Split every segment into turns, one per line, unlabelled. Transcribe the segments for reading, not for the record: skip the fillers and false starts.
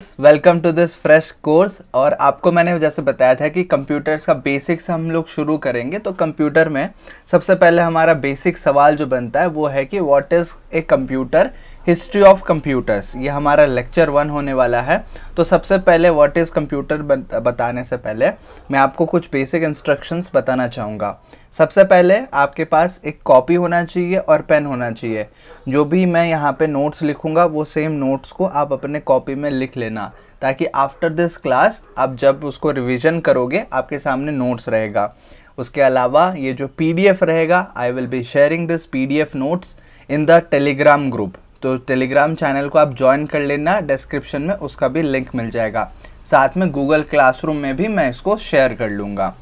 Welcome to this fresh course. और आपको मैंने जैसे बताया था कि कंप्यूटर्स का बेसिक से हम लोग शुरू करेंगे। तो कंप्यूटर में सबसे पहले हमारा बेसिक सवाल जो बनता है वो है कि what is a computer, history of computers. ये हमारा लेक्चर 1 होने वाला है। तो सबसे पहले व्हाट इज़ कंप्यूटर बताने से पहले मैं आपको कुछ बेसिक इंस्ट्रक्शंस बताना चाहूँगा। सबसे पहले आपके पास एक कॉपी होना चाहिए और पेन होना चाहिए। जो भी मैं यहाँ पे नोट्स लिखूँगा वो सेम नोट्स को आप अपने कॉपी में लिख लेना, ताकि आफ्टर दिस क्लास आप जब उसको रिवीजन करोगे आपके सामने नोट्स रहेगा। उसके अलावा ये जो पीडीएफ रहेगा, I will be sharing this PDF notes in the Telegram group. तो टेलीग्राम चैनल को आप ज्वाइन कर लेना, डिस्क्रिप्शन में उसका भी लिंक मिल जाएगा। साथ में गूगल क्लासरूम में भी मैं इसको शेयर कर लूँगा।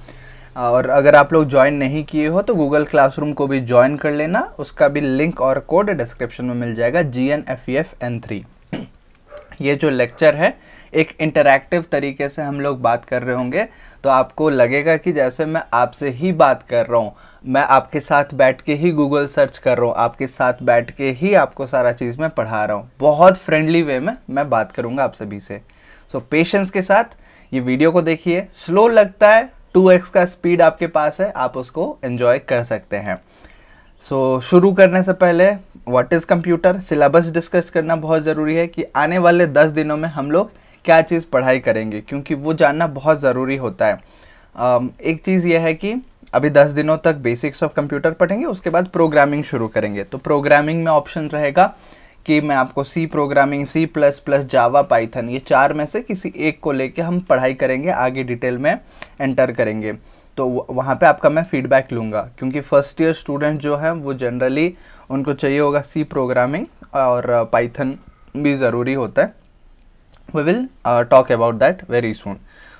और अगर आप लोग ज्वाइन नहीं किए हो तो गूगल क्लासरूम को भी ज्वाइन कर लेना, उसका भी लिंक और कोड डिस्क्रिप्शन में मिल जाएगा, GNFEFN3। ये जो लेक्चर है एक इंटरैक्टिव तरीके से हम लोग बात कर रहे होंगे, तो आपको लगेगा कि जैसे मैं आपसे ही बात कर रहा हूँ, मैं आपके साथ बैठ के ही गूगल सर्च कर रहा हूँ, आपके साथ बैठ के ही आपको सारा चीज़ मैं पढ़ा रहा हूँ। बहुत फ्रेंडली वे में मैं बात करूँगा आप सभी से। सो पेशेंस के साथ ये वीडियो को देखिए। स्लो लगता है, 2x का स्पीड आपके पास है, आप उसको एंजॉय कर सकते हैं। सो शुरू करने से पहले what is computer, syllabus discuss करना बहुत ज़रूरी है कि आने वाले 10 दिनों में हम लोग क्या चीज़ पढ़ाई करेंगे, क्योंकि वो जानना बहुत ज़रूरी होता है। एक चीज़ ये है कि अभी 10 दिनों तक बेसिक्स ऑफ कंप्यूटर पढ़ेंगे, उसके बाद प्रोग्रामिंग शुरू करेंगे। तो प्रोग्रामिंग में ऑप्शन रहेगा कि मैं आपको सी प्रोग्रामिंग, C++, जावा, पाइथन, ये 4 में से किसी एक को लेके हम पढ़ाई करेंगे, आगे डिटेल में एंटर करेंगे। तो वहाँ पे आपका मैं फीडबैक लूँगा, क्योंकि फर्स्ट ईयर स्टूडेंट जो हैं वो जनरली उनको चाहिए होगा सी प्रोग्रामिंग, और पाइथन भी ज़रूरी होता है। We will talk about that very soon.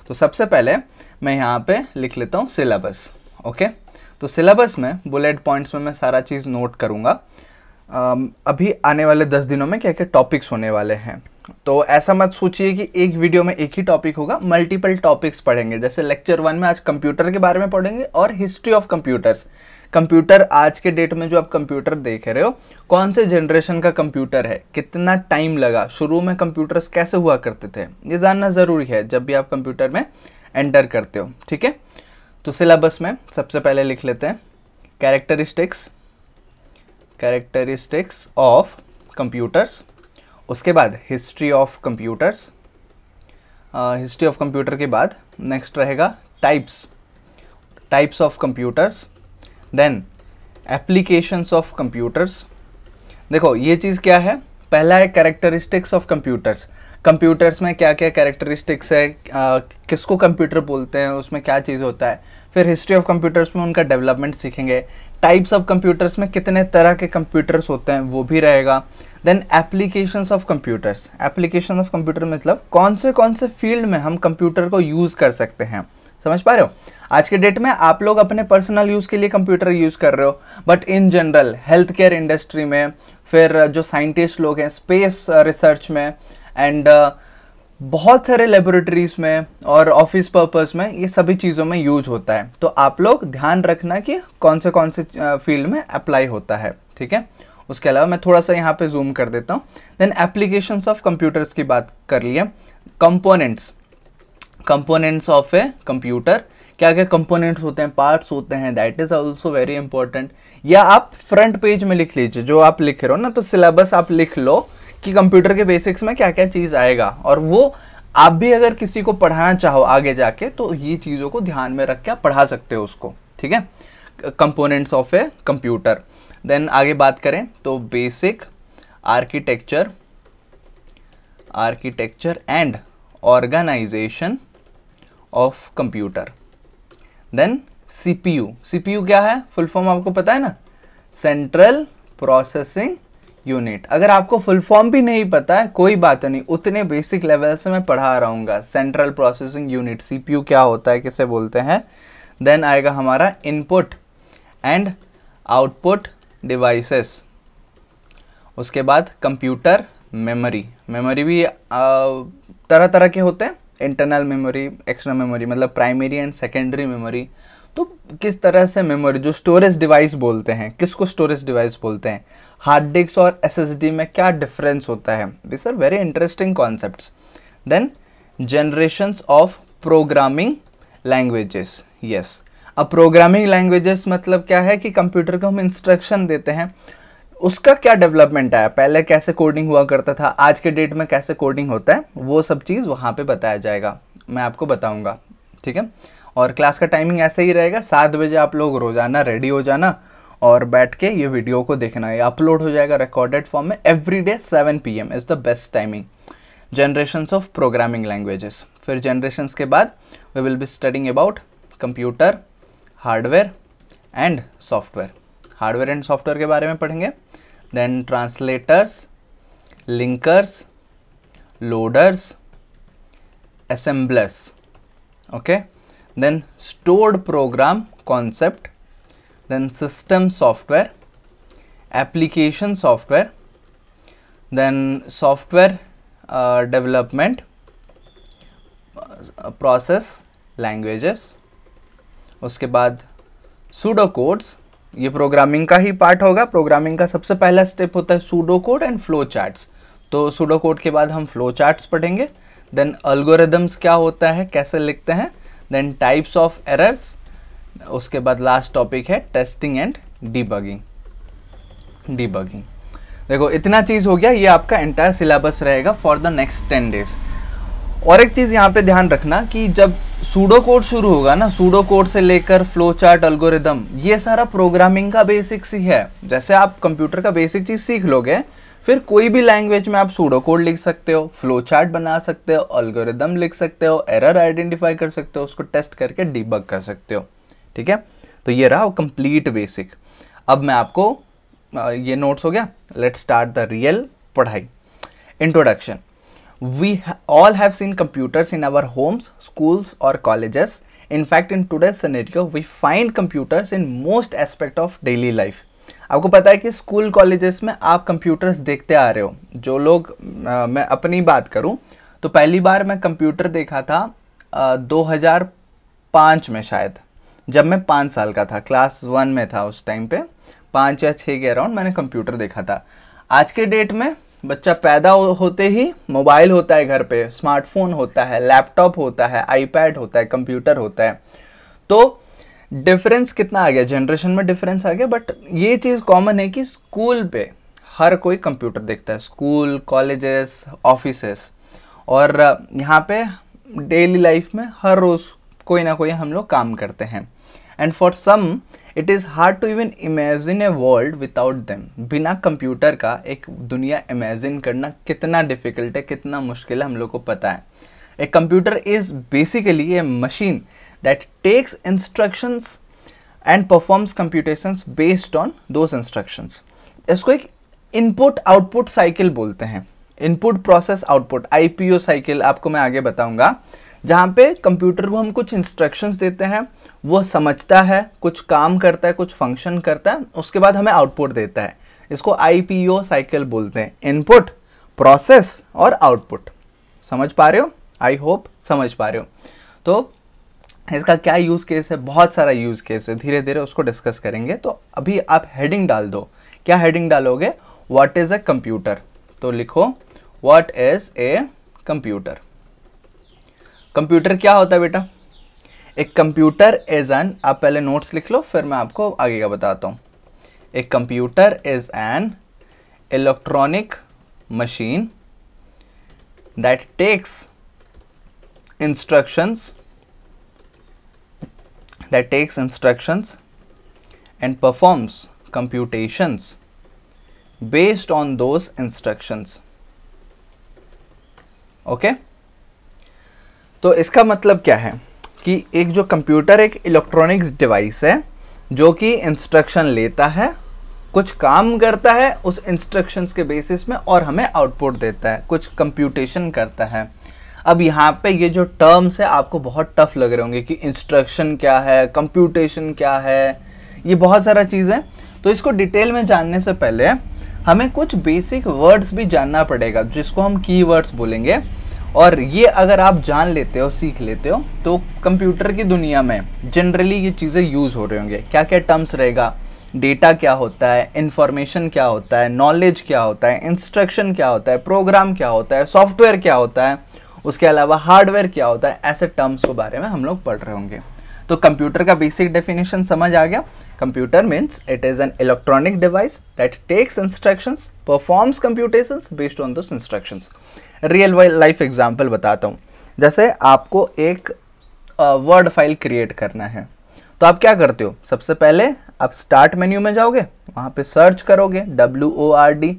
तो सबसे पहले मैं यहाँ पे लिख लेता हूँ सिलेबस। ओके, तो सिलेबस में बुलेट पॉइंट्स में मैं सारा चीज़ नोट करूँगा। अभी आने वाले 10 दिनों में क्या क्या टॉपिक्स होने वाले हैं। तो ऐसा मत सोचिए कि एक वीडियो में एक ही टॉपिक होगा, मल्टीपल टॉपिक्स पढ़ेंगे। जैसे लेक्चर 1 में आज कंप्यूटर के बारे में पढ़ेंगे और हिस्ट्री ऑफ कंप्यूटर्स। कंप्यूटर आज के डेट में जो आप कंप्यूटर देख रहे हो, कौन से जनरेशन का कंप्यूटर है, कितना टाइम लगा, शुरू में कंप्यूटर्स कैसे हुआ करते थे, ये जानना ज़रूरी है जब भी आप कंप्यूटर में एंटर करते हो। ठीक है, तो सिलेबस में सबसे पहले लिख लेते हैं कैरेक्टरिस्टिक्स ऑफ कंप्यूटर्स। उसके बाद history of computers. History of computer के बाद नेक्स्ट रहेगा types of computers. Then applications of computers. देखो ये चीज़ क्या है, पहला है कैरेक्टरिस्टिक्स ऑफ कंप्यूटर्स। कंप्यूटर्स में क्या क्या कैरेक्टरिस्टिक्स है, किसको कंप्यूटर बोलते हैं, उसमें क्या चीज़ होता है। फिर हिस्ट्री ऑफ कंप्यूटर्स में उनका डेवलपमेंट सीखेंगे। टाइप्स ऑफ कंप्यूटर्स में कितने तरह के कंप्यूटर्स होते हैं वो भी रहेगा। Then applications of computers. Application of computer मतलब कौन से फील्ड में हम कंप्यूटर को यूज़ कर सकते हैं। समझ पा रहे हो, आज के डेट में आप लोग अपने पर्सनल यूज़ के लिए कंप्यूटर यूज़ कर रहे हो, but in general health care industry में, फिर जो साइंटिस्ट लोग हैं स्पेस रिसर्च में, एंड बहुत सारे लेबोरेटरीज में और ऑफिस पर्पस में, ये सभी चीज़ों में यूज होता है। तो आप लोग ध्यान रखना कि कौन से फील्ड में अप्लाई होता है। ठीक है, उसके अलावा मैं थोड़ा सा यहाँ पे जूम कर देता हूँ। देन एप्लीकेशंस ऑफ कंप्यूटर्स की बात कर लिए। कंपोनेंट्स ऑफ ए कंप्यूटर, क्या क्या कंपोनेंट्स होते हैं, पार्ट्स होते हैं, that is also very important. या आप फ्रंट पेज में लिख लीजिए, जो आप लिख रहे हो ना, तो सिलेबस आप लिख लो कि कंप्यूटर के बेसिक्स में क्या क्या चीज़ आएगा, और वो आप भी अगर किसी को पढ़ाना चाहो आगे जाके तो ये चीज़ों को ध्यान में रख के आप पढ़ा सकते हो उसको। ठीक है, components of a computer. Then आगे बात करें तो basic architecture and organisation of computer. Then CPU क्या है, फुल फॉर्म आपको पता है ना, सेंट्रल प्रोसेसिंग यूनिट। अगर आपको फुल फॉर्म भी नहीं पता है कोई बात नहीं, उतने बेसिक लेवल से मैं पढ़ा रहूँगा। सेंट्रल प्रोसेसिंग यूनिट, CPU क्या होता है, किसे बोलते हैं। देन आएगा हमारा इनपुट एंड आउटपुट डिवाइसेस। उसके बाद कंप्यूटर मेमोरी भी तरह तरह के होते हैं, इंटरनल मेमोरी, एक्सटर्नल मेमोरी, मतलब प्राइमरी एंड सेकेंडरी मेमोरी। तो किस तरह से मेमोरी, जो स्टोरेज डिवाइस बोलते हैं, किसको स्टोरेज डिवाइस बोलते हैं, हार्ड डिस्क और SSD में क्या डिफरेंस होता है। This are very interesting concepts. Then generations of programming languages. Yes, अब प्रोग्रामिंग लैंग्वेजेस मतलब क्या है कि कंप्यूटर को हम इंस्ट्रक्शन देते हैं, उसका क्या डेवलपमेंट आया, पहले कैसे कोडिंग हुआ करता था, आज के डेट में कैसे कोडिंग होता है, वो सब चीज़ वहाँ पे बताया जाएगा, मैं आपको बताऊँगा। ठीक है, और क्लास का टाइमिंग ऐसे ही रहेगा, 7 बजे आप लोग रोज़ाना रेडी हो जाना और बैठ के ये वीडियो को देखना। ये अपलोड हो जाएगा रिकॉर्डेड फॉर्म में every day 7 PM is the best timing. Generations of programming languages, फिर जनरेशंस के बाद we will be studying about computer, hardware and software. Hardware and software के बारे में पढ़ेंगे। Then translators, linkers, loaders, assemblers, okay, then stored program concept, then system software, application software, then software development process languages, उसके बाद pseudo codes, ये programming का ही part होगा। Programming का सबसे पहला स्टेप होता है pseudo code and flow charts, तो सूडो कोड के बाद हम फ्लो चार्ट्स पढ़ेंगे। देन एल्गोरिदम्स क्या होता है, कैसे लिखते हैं, देन टाइप्स ऑफ एरर्स, उसके बाद लास्ट टॉपिक है टेस्टिंग एंड डीबगिंग। देखो इतना चीज़ हो गया, ये आपका एंटायर सिलेबस रहेगा फॉर द नेक्स्ट 10 डेज। और एक चीज़ यहाँ पे ध्यान रखना कि जब सूडो कोड शुरू होगा ना, सूडो कोड से लेकर फ्लो चार्ट, एल्गोरिदम, ये सारा प्रोग्रामिंग का बेसिक्स ही है। जैसे आप कंप्यूटर का बेसिक चीज़ सीख लोगे, फिर कोई भी लैंग्वेज में आप सूडो कोड लिख सकते हो, फ्लो चार्ट बना सकते हो, एल्गोरिदम लिख सकते हो, एरर आइडेंटिफाई कर सकते हो, उसको टेस्ट करके डिबग कर सकते हो। ठीक है, तो ये रहा कंप्लीट बेसिक। अब मैं आपको ये नोट्स हो गया, लेट्स स्टार्ट द रियल पढ़ाई। Introduction. We all have seen computers in our homes, schools or colleges. In fact, in today's scenario, we find computers in most aspect of daily life. आपको पता है कि school colleges में आप computers देखते आ रहे हो। जो लोग मैं अपनी बात करूं तो पहली बार मैं कंप्यूटर देखा था 2005 में शायद, जब मैं 5 साल का था, क्लास 1 में था उस टाइम पे, 5 या 6 के अराउंड मैंने कंप्यूटर देखा था। आज के डेट में बच्चा पैदा होते ही मोबाइल होता है घर पे, स्मार्टफोन होता है, लैपटॉप होता है, आईपैड होता है, कंप्यूटर होता है। तो डिफरेंस कितना आ गया, जनरेशन में डिफरेंस आ गया, बट ये चीज़ कॉमन है कि स्कूल पे हर कोई कंप्यूटर देखता है, स्कूल, कॉलेजेस, ऑफिसेस, और यहाँ पे डेली लाइफ में हर रोज़ कोई ना कोई हम लोग काम करते हैं। And for some it is hard to even imagine a world without them. बिना कंप्यूटर का एक दुनिया इमेजिन करना कितना डिफ़िकल्ट है, कितना मुश्किल है, हम लोग को पता है। A computer is basically a machine that takes instructions and performs computations based on those instructions. इसको एक इनपुट आउटपुट साइकिल बोलते हैं, input process output, IPO cycle आपको मैं आगे बताऊंगा, जहाँ पे कंप्यूटर को हम कुछ इंस्ट्रक्शंस देते हैं, वो समझता है, कुछ काम करता है, कुछ फंक्शन करता है, उसके बाद हमें आउटपुट देता है। इसको IPO साइकिल बोलते हैं, इनपुट, प्रोसेस और आउटपुट। समझ पा रहे हो? आई होप समझ पा रहे हो। तो इसका क्या यूज़ केस है, बहुत सारा यूज़ केस है, धीरे धीरे उसको डिस्कस करेंगे। तो अभी आप हेडिंग डाल दो, क्या हेडिंग डालोगे, व्हाट इज़ अ कंप्यूटर। तो लिखो what is a computer. Computer क्या होता है बेटा? एक कंप्यूटर इज एन, आप पहले नोट्स लिख लो फिर मैं आपको आगे का बताता हूँ। एक computer is an electronic machine that takes instructions and performs computations based on those instructions. Okay तो इसका मतलब क्या है कि एक जो कंप्यूटर एक इलेक्ट्रॉनिक्स डिवाइस है जो कि इंस्ट्रक्शन लेता है, कुछ काम करता है उस इंस्ट्रक्शंस के बेसिस में और हमें आउटपुट देता है, कुछ कंप्यूटेशन करता है। अब यहाँ पे ये जो टर्म्स है आपको बहुत टफ लग रहे होंगे कि इंस्ट्रक्शन क्या है, कंप्यूटेशन क्या है, ये बहुत सारा चीज़ है। तो इसको डिटेल में जानने से पहले हमें कुछ बेसिक वर्ड्स भी जानना पड़ेगा जिसको हम कीवर्ड्स बोलेंगे, और ये अगर आप जान लेते हो, सीख लेते हो, तो कंप्यूटर की दुनिया में जनरली ये चीज़ें यूज़ हो रहे होंगे। क्या क्या टर्म्स रहेगा, डेटा क्या होता है, इंफॉर्मेशन क्या होता है, नॉलेज क्या होता है, इंस्ट्रक्शन क्या होता है, प्रोग्राम क्या होता है, सॉफ्टवेयर क्या होता है, उसके अलावा हार्डवेयर क्या होता है, ऐसे टर्म्स के बारे में हम लोग पढ़ रहे होंगे। तो कंप्यूटर का बेसिक डेफिनेशन समझ आ गया। Computer means it is an electronic device that takes instructions, performs computations based on those instructions. Real life example बताता हूँ। जैसे आपको एक वर्ड फाइल क्रिएट करना है, तो आप क्या करते हो, सबसे पहले आप स्टार्ट मेन्यू में जाओगे, वहाँ पे सर्च करोगे WORD,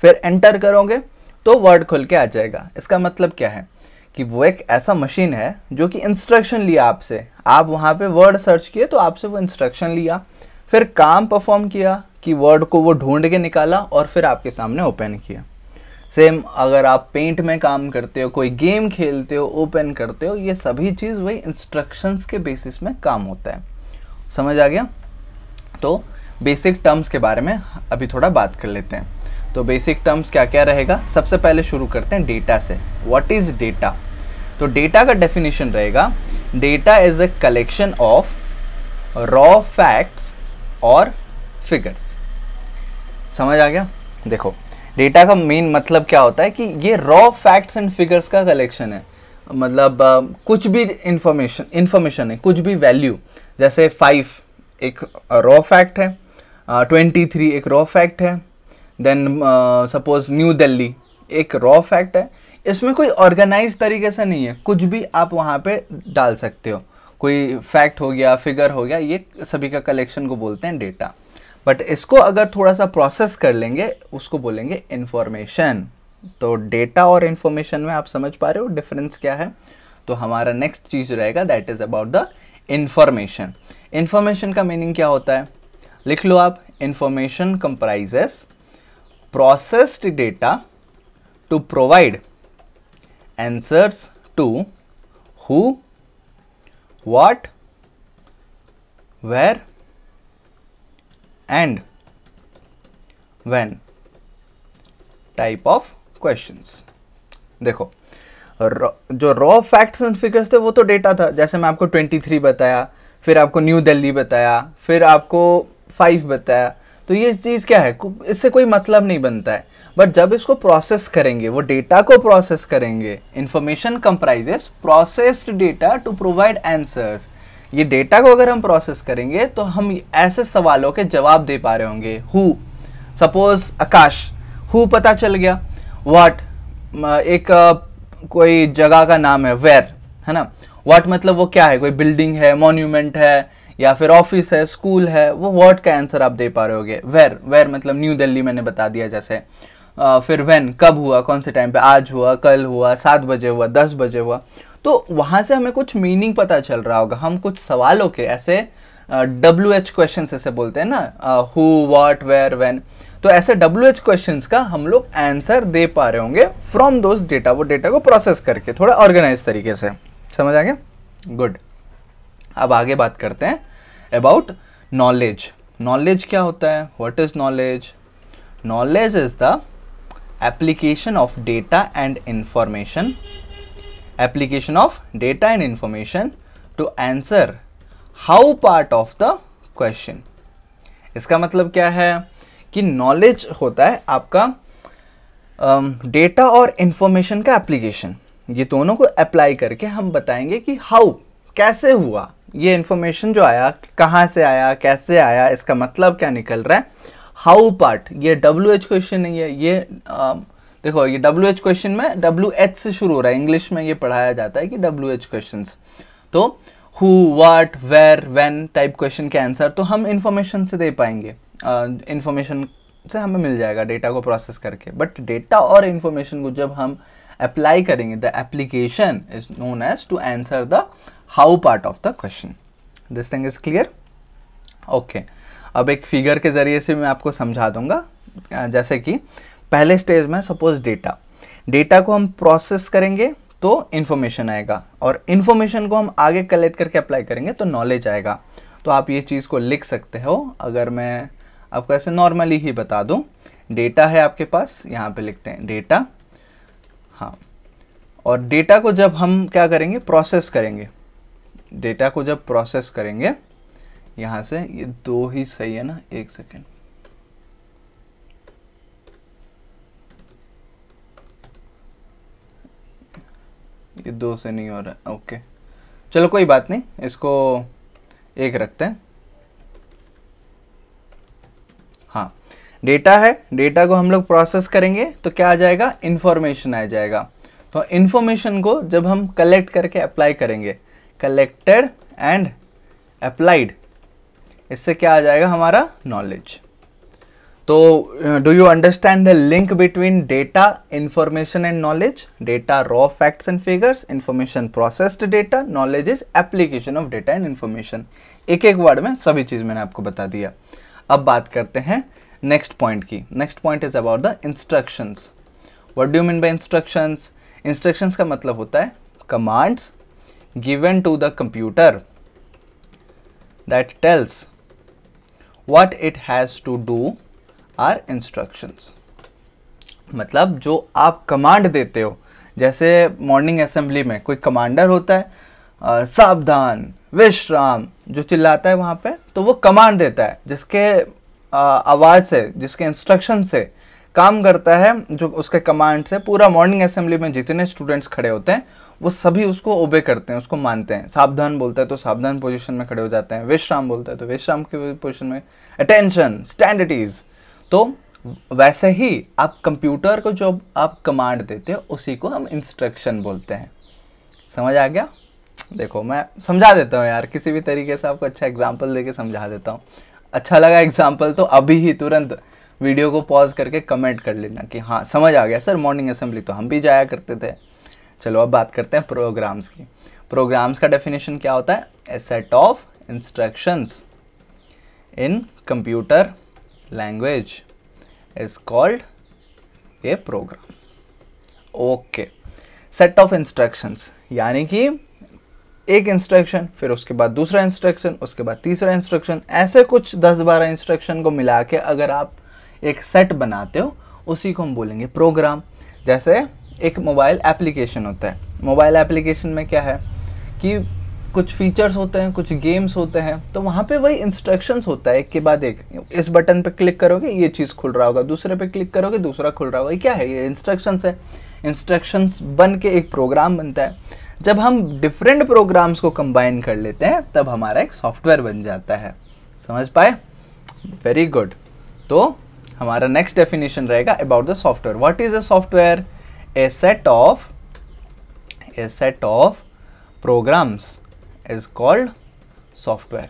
फिर एंटर करोगे तो वर्ड खुल के आ जाएगा। इसका मतलब क्या है कि वो एक ऐसा मशीन है जो कि इंस्ट्रक्शन लिया आपसे, आप वहाँ पे वर्ड सर्च किए तो आपसे वो इंस्ट्रक्शन लिया, फिर काम परफॉर्म किया कि वर्ड को वो ढूंढ के निकाला और फिर आपके सामने ओपन किया। सेम अगर आप पेंट में काम करते हो, कोई गेम खेलते हो, ओपन करते हो, ये सभी चीज़ वही इंस्ट्रक्शंस के बेसिस में काम होता है। समझ आ गया? तो बेसिक टर्म्स के बारे में अभी थोड़ा बात कर लेते हैं। तो बेसिक टर्म्स क्या क्या रहेगा, सबसे पहले शुरू करते हैं डेटा से। What is data? तो डेटा का डेफिनेशन रहेगा, data is a collection of raw facts और फिगर्स। समझ आ गया? देखो डेटा का मेन मतलब क्या होता है कि ये रॉ फैक्ट्स एंड फिगर्स का कलेक्शन है। मतलब कुछ भी इंफॉर्मेशन है, कुछ भी वैल्यू, जैसे 5 एक रॉ फैक्ट है, 23 एक रॉ फैक्ट है, देन सपोज न्यू दिल्ली एक रॉ फैक्ट है। इसमें कोई ऑर्गेनाइज तरीके से नहीं है, कुछ भी आप वहाँ पे डाल सकते हो, कोई फैक्ट हो गया, फिगर हो गया, ये सभी का कलेक्शन को बोलते हैं डेटा। बट इसको अगर थोड़ा सा प्रोसेस कर लेंगे उसको बोलेंगे इंफॉर्मेशन। तो डेटा और इंफॉर्मेशन में आप समझ पा रहे हो डिफरेंस क्या है। तो हमारा नेक्स्ट चीज़ रहेगा that is about the information. Information का मीनिंग क्या होता है, लिख लो आप, information comprises processed data to provide answers to who, what, where and when type of questions। देखो जो रॉ फैक्ट्स एंड फिगर्स थे वो तो डेटा था, जैसे मैं आपको 23 बताया, फिर आपको न्यू दिल्ली बताया, फिर आपको 5 बताया, तो ये चीज़ क्या है, इससे कोई मतलब नहीं बनता है। बट जब इसको प्रोसेस करेंगे, वो डेटा को प्रोसेस करेंगे, information comprises processed data to provide answers. ये डेटा को अगर हम प्रोसेस करेंगे तो हम ऐसे सवालों के जवाब दे पा रहे होंगे। हु, सपोज आकाश, हु पता चल गया, व्हाट एक कोई जगह का नाम है, वेयर है ना, व्हाट मतलब वो क्या है, कोई बिल्डिंग है, मॉन्यूमेंट है, या फिर ऑफिस है, स्कूल है, वो व्हाट का आंसर आप दे पा रहे होगे। वेयर मतलब न्यू दिल्ली मैंने बता दिया जैसे। फिर व्हेन कब हुआ, कौन से टाइम पे, आज हुआ, कल हुआ, 7 बजे हुआ, 10 बजे हुआ। तो वहाँ से हमें कुछ मीनिंग पता चल रहा होगा। हम कुछ सवालों के ऐसे WH क्वेश्चन ऐसे बोलते हैं ना, हु, व्हाट, वेयर, व्हेन, तो ऐसे WH क्वेश्चंस का हम लोग आंसर दे पा रहे होंगे फ्रॉम दोज डेटा, वो डेटा को प्रोसेस करके थोड़ा ऑर्गेनाइज तरीके से। समझ आ गया? गुड। अब आगे बात करते हैं अबाउट नॉलेज। नॉलेज क्या होता है, what is knowledge? Knowledge is the application of data and information to answer how part of the question। इसका मतलब क्या है कि नॉलेज होता है आपका डेटा और इंफॉर्मेशन का एप्लीकेशन। ये दोनों को अप्लाई करके हम बताएंगे कि हाउ, कैसे हुआ, ये इंफॉर्मेशन जो आया कहाँ से आया, कैसे आया, इसका मतलब क्या निकल रहा है। हाउ पार्ट, ये WH क्वेश्चन नहीं है, ये देखो ये WH क्वेश्चन में WH से शुरू हो रहा है, इंग्लिश में ये पढ़ाया जाता है कि WH क्वेश्चंस। तो who, what, where, when type question के आंसर तो हम इंफॉर्मेशन से दे पाएंगे, इंफॉर्मेशन से हमें मिल जाएगा डेटा को प्रोसेस करके। बट डेटा और इंफॉर्मेशन को जब हम अप्लाई करेंगे, the application is known as to answer the how part of the question. This thing is clear? Okay. अब एक फिगर के ज़रिए से मैं आपको समझा दूंगा। जैसे कि पहले स्टेज में सपोज डेटा को हम प्रोसेस करेंगे तो इन्फॉर्मेशन आएगा, और इन्फॉर्मेशन को हम आगे कलेक्ट करके अप्लाई करेंगे तो नॉलेज आएगा। तो आप ये चीज़ को लिख सकते हो। अगर मैं आपको ऐसे नॉर्मली ही बता दूं, डेटा है आपके पास, यहाँ पे लिखते हैं डेटा, हाँ, और डेटा को जब हम क्या करेंगे, प्रोसेस करेंगे, डेटा को जब प्रोसेस करेंगे, यहाँ से ये 2 ही सही है ना, 1 सेकेंड, ये 2 से नहीं हो रहा, ओके चलो कोई बात नहीं, इसको 1 रखते हैं। हाँ, डेटा है, डेटा को हम लोग प्रोसेस करेंगे तो क्या आ जाएगा, इंफॉर्मेशन आ जाएगा। तो इंफॉर्मेशन को जब हम कलेक्ट करके अप्लाई करेंगे, कलेक्टेड एंड अप्लाइड, इससे क्या आ जाएगा हमारा नॉलेज। तो do you understand the link between data, information and knowledge? Data raw facts and figures, information processed data, knowledge is application of data and information. एक एक word में सभी चीज मैंने आपको बता दिया। अब बात करते हैं नेक्स्ट पॉइंट की। Next point is about the instructions. What do you mean by instructions? Instructions का मतलब होता है commands given to the computer that tells what it has to do are instructions. मतलब जो आप कमांड देते हो, जैसे मॉर्निंग असेंबली में कोई कमांडर होता है, सावधान, विश्राम, जो चिल्लाता है वहाँ पे, तो वो कमांड देता है जिसके आवाज़ से, जिसके इंस्ट्रक्शन से काम करता है, जो उसके कमांड से पूरा मॉर्निंग असेंबली में जितने स्टूडेंट्स खड़े होते हैं वो सभी उसको ओबे करते हैं, उसको मानते हैं। सावधान बोलता है तो सावधान पोजीशन में खड़े हो जाते हैं, विश्राम बोलता है तो विश्राम की पोजीशन में, अटेंशन, स्टैंड एट ईज। तो वैसे ही आप कंप्यूटर को जो आप कमांड देते हो उसी को हम इंस्ट्रक्शन बोलते हैं। समझ आ गया? देखो मैं समझा देता हूँ यार, किसी भी तरीके से आपको अच्छा एग्जाम्पल देके समझा देता हूँ। अच्छा लगा एग्जाम्पल तो अभी ही तुरंत वीडियो को पॉज करके कमेंट कर लेना कि हाँ समझ आ गया सर, मॉर्निंग असेंबली तो हम भी जाया करते थे। चलो अब बात करते हैं प्रोग्राम्स की। प्रोग्राम्स का डेफिनेशन क्या होता है? A set of instructions in computer language is called a program. Okay, set of instructions यानी कि एक इंस्ट्रक्शन, फिर उसके बाद दूसरा इंस्ट्रक्शन, उसके बाद तीसरा इंस्ट्रक्शन, ऐसे कुछ 10-12 इंस्ट्रक्शन को मिला के अगर आप एक सेट बनाते हो उसी को हम बोलेंगे प्रोग्राम। जैसे एक मोबाइल एप्लीकेशन होता है, मोबाइल एप्लीकेशन में क्या है कि कुछ फीचर्स होते हैं, कुछ गेम्स होते हैं, तो वहाँ पे वही इंस्ट्रक्शंस होता है एक के बाद एक। इस बटन पे क्लिक करोगे ये चीज़ खुल रहा होगा, दूसरे पे क्लिक करोगे दूसरा खुल रहा होगा। ये क्या है? ये इंस्ट्रक्शंस है। इंस्ट्रक्शंस बन के एक प्रोग्राम बनता है। जब हम डिफरेंट प्रोग्राम्स को कंबाइन कर लेते हैं तब हमारा एक सॉफ्टवेयर बन जाता है। समझ पाए? Very good. तो हमारा नेक्स्ट डेफिनेशन रहेगा about the software. What is a software? A set of programs is called software.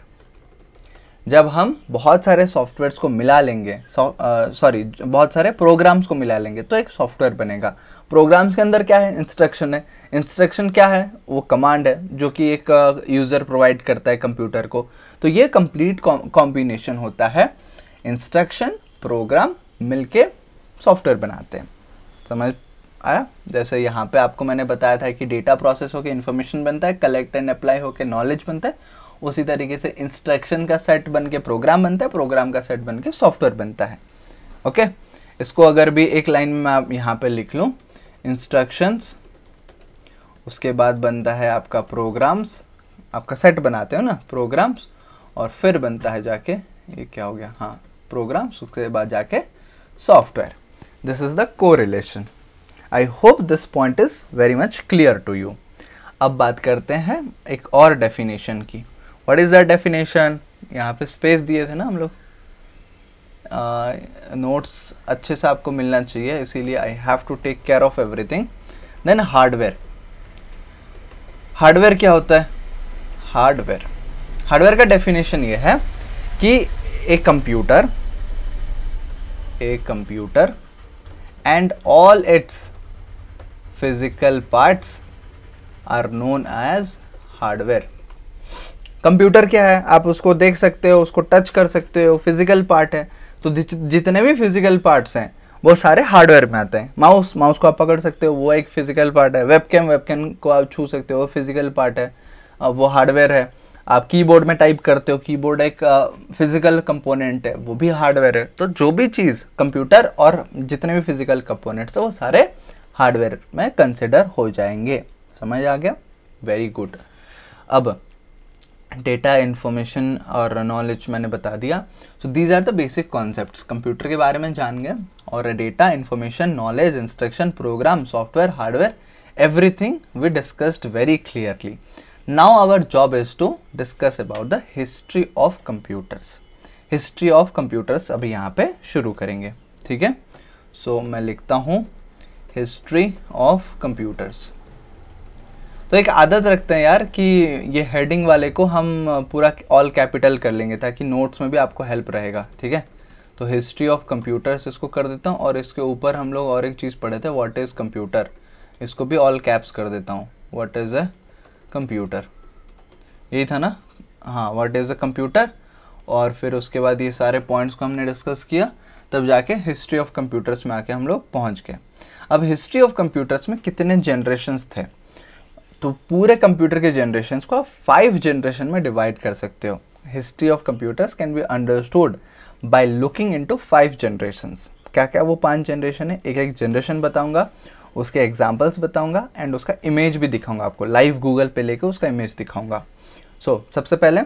जब हम बहुत सारे सॉफ्टवेयर्स को मिला लेंगे, बहुत सारे प्रोग्राम्स को मिला लेंगे तो एक सॉफ्टवेयर बनेगा। प्रोग्राम्स के अंदर क्या है? इंस्ट्रक्शन है। इंस्ट्रक्शन क्या है? वो कमांड है जो कि एक यूज़र प्रोवाइड करता है कंप्यूटर को। तो ये कंप्लीट कॉम्बिनेशन होता है, इंस्ट्रक्शन प्रोग्राम मिलके सॉफ्टवेयर बनाते हैं। समझ आया? जैसे यहाँ पे आपको मैंने बताया था कि डेटा प्रोसेस होकर इन्फॉर्मेशन बनता है, कलेक्ट एंड अप्लाई होकर नॉलेज बनता है, उसी तरीके से इंस्ट्रक्शन का सेट बन के प्रोग्राम बनता है, प्रोग्राम का सेट बन के सॉफ्टवेयर बनता है। ओके, इसको अगर भी एक लाइन में आप यहाँ पे लिख लूँ, इंस्ट्रक्शंस, उसके बाद बनता है आपका प्रोग्राम्स, आपका सेट बनाते हो ना प्रोग्राम्स, और फिर बनता है जाके, ये क्या हो गया, हाँ प्रोग्राम्स, उसके बाद जाके software. This is the correlation. I hope this point is very much clear to you. अब बात करते हैं एक और डेफिनेशन की। What is the definition? यहाँ पे स्पेस दिए थे ना हम लोग, नोट्स अच्छे से आपको मिलना चाहिए, इसीलिए I have to take care of everything. Then hardware. Hardware क्या होता है? हार्डवेयर का डेफिनेशन ये है कि एक computer and all its physical parts are known as hardware. Computer क्या है? आप उसको देख सकते हो, उसको टच कर सकते हो, फिजिकल पार्ट है। तो जितने भी फिजिकल पार्ट्स हैं वो सारे हार्डवेयर में आते हैं। माउस को आप पकड़ सकते हो, वो एक फिजिकल पार्ट है। वेबकैम को आप छू सकते हो, वो फिजिकल पार्ट है, वो हार्डवेयर है। आप कीबोर्ड में टाइप करते हो, कीबोर्ड एक फिजिकल कंपोनेंट है, वो भी हार्डवेयर है। तो जो भी चीज़ कंप्यूटर और जितने भी फिजिकल कंपोनेंट्स है वो सारे हार्डवेयर में कंसिडर हो जाएंगे। समझ आ गया? Very good. अब डेटा, इंफॉर्मेशन और नॉलेज मैंने बता दिया। So these are the basic concepts. Computer के बारे में जान गए, और data, information, knowledge, instruction, program, software, hardware, everything we discussed very clearly. Now our job is to discuss about the history of computers. History of computers अभी यहाँ पे शुरू करेंगे, ठीक है. So मैं लिखता हूँ history of computers. तो एक आदत रखते हैं यार कि ये हेडिंग वाले को हम पूरा ऑल कैपिटल कर लेंगे ताकि नोट्स में भी आपको हेल्प रहेगा, ठीक है. तो हिस्ट्री ऑफ कंप्यूटर्स इसको कर देता हूँ और इसके ऊपर हम लोग और एक चीज़ पढ़े थे, व्हाट इज़ कंप्यूटर, इसको भी ऑल कैप्स कर देता हूँ. व्हाट इज़ अ कंप्यूटर, यही था ना, हाँ, व्हाट इज़ अ कंप्यूटर. और फिर उसके बाद ये सारे पॉइंट्स को हमने डिस्कस किया, तब जाके हिस्ट्री ऑफ कंप्यूटर्स में आके हम लोग पहुँच गए. अब हिस्ट्री ऑफ कंप्यूटर्स में कितने जनरेशन्स थे, तो पूरे कंप्यूटर के जनरेशन्स को आप 5 जनरेशन में डिवाइड कर सकते हो. History of computers can be understood by looking into 5 generations. क्या क्या वो 5 जनरेशन है, एक एक जनरेशन बताऊंगा, उसके एग्जांपल्स बताऊंगा एंड उसका इमेज भी दिखाऊंगा आपको, लाइव गूगल पे लेके उसका इमेज दिखाऊंगा. सो सबसे पहले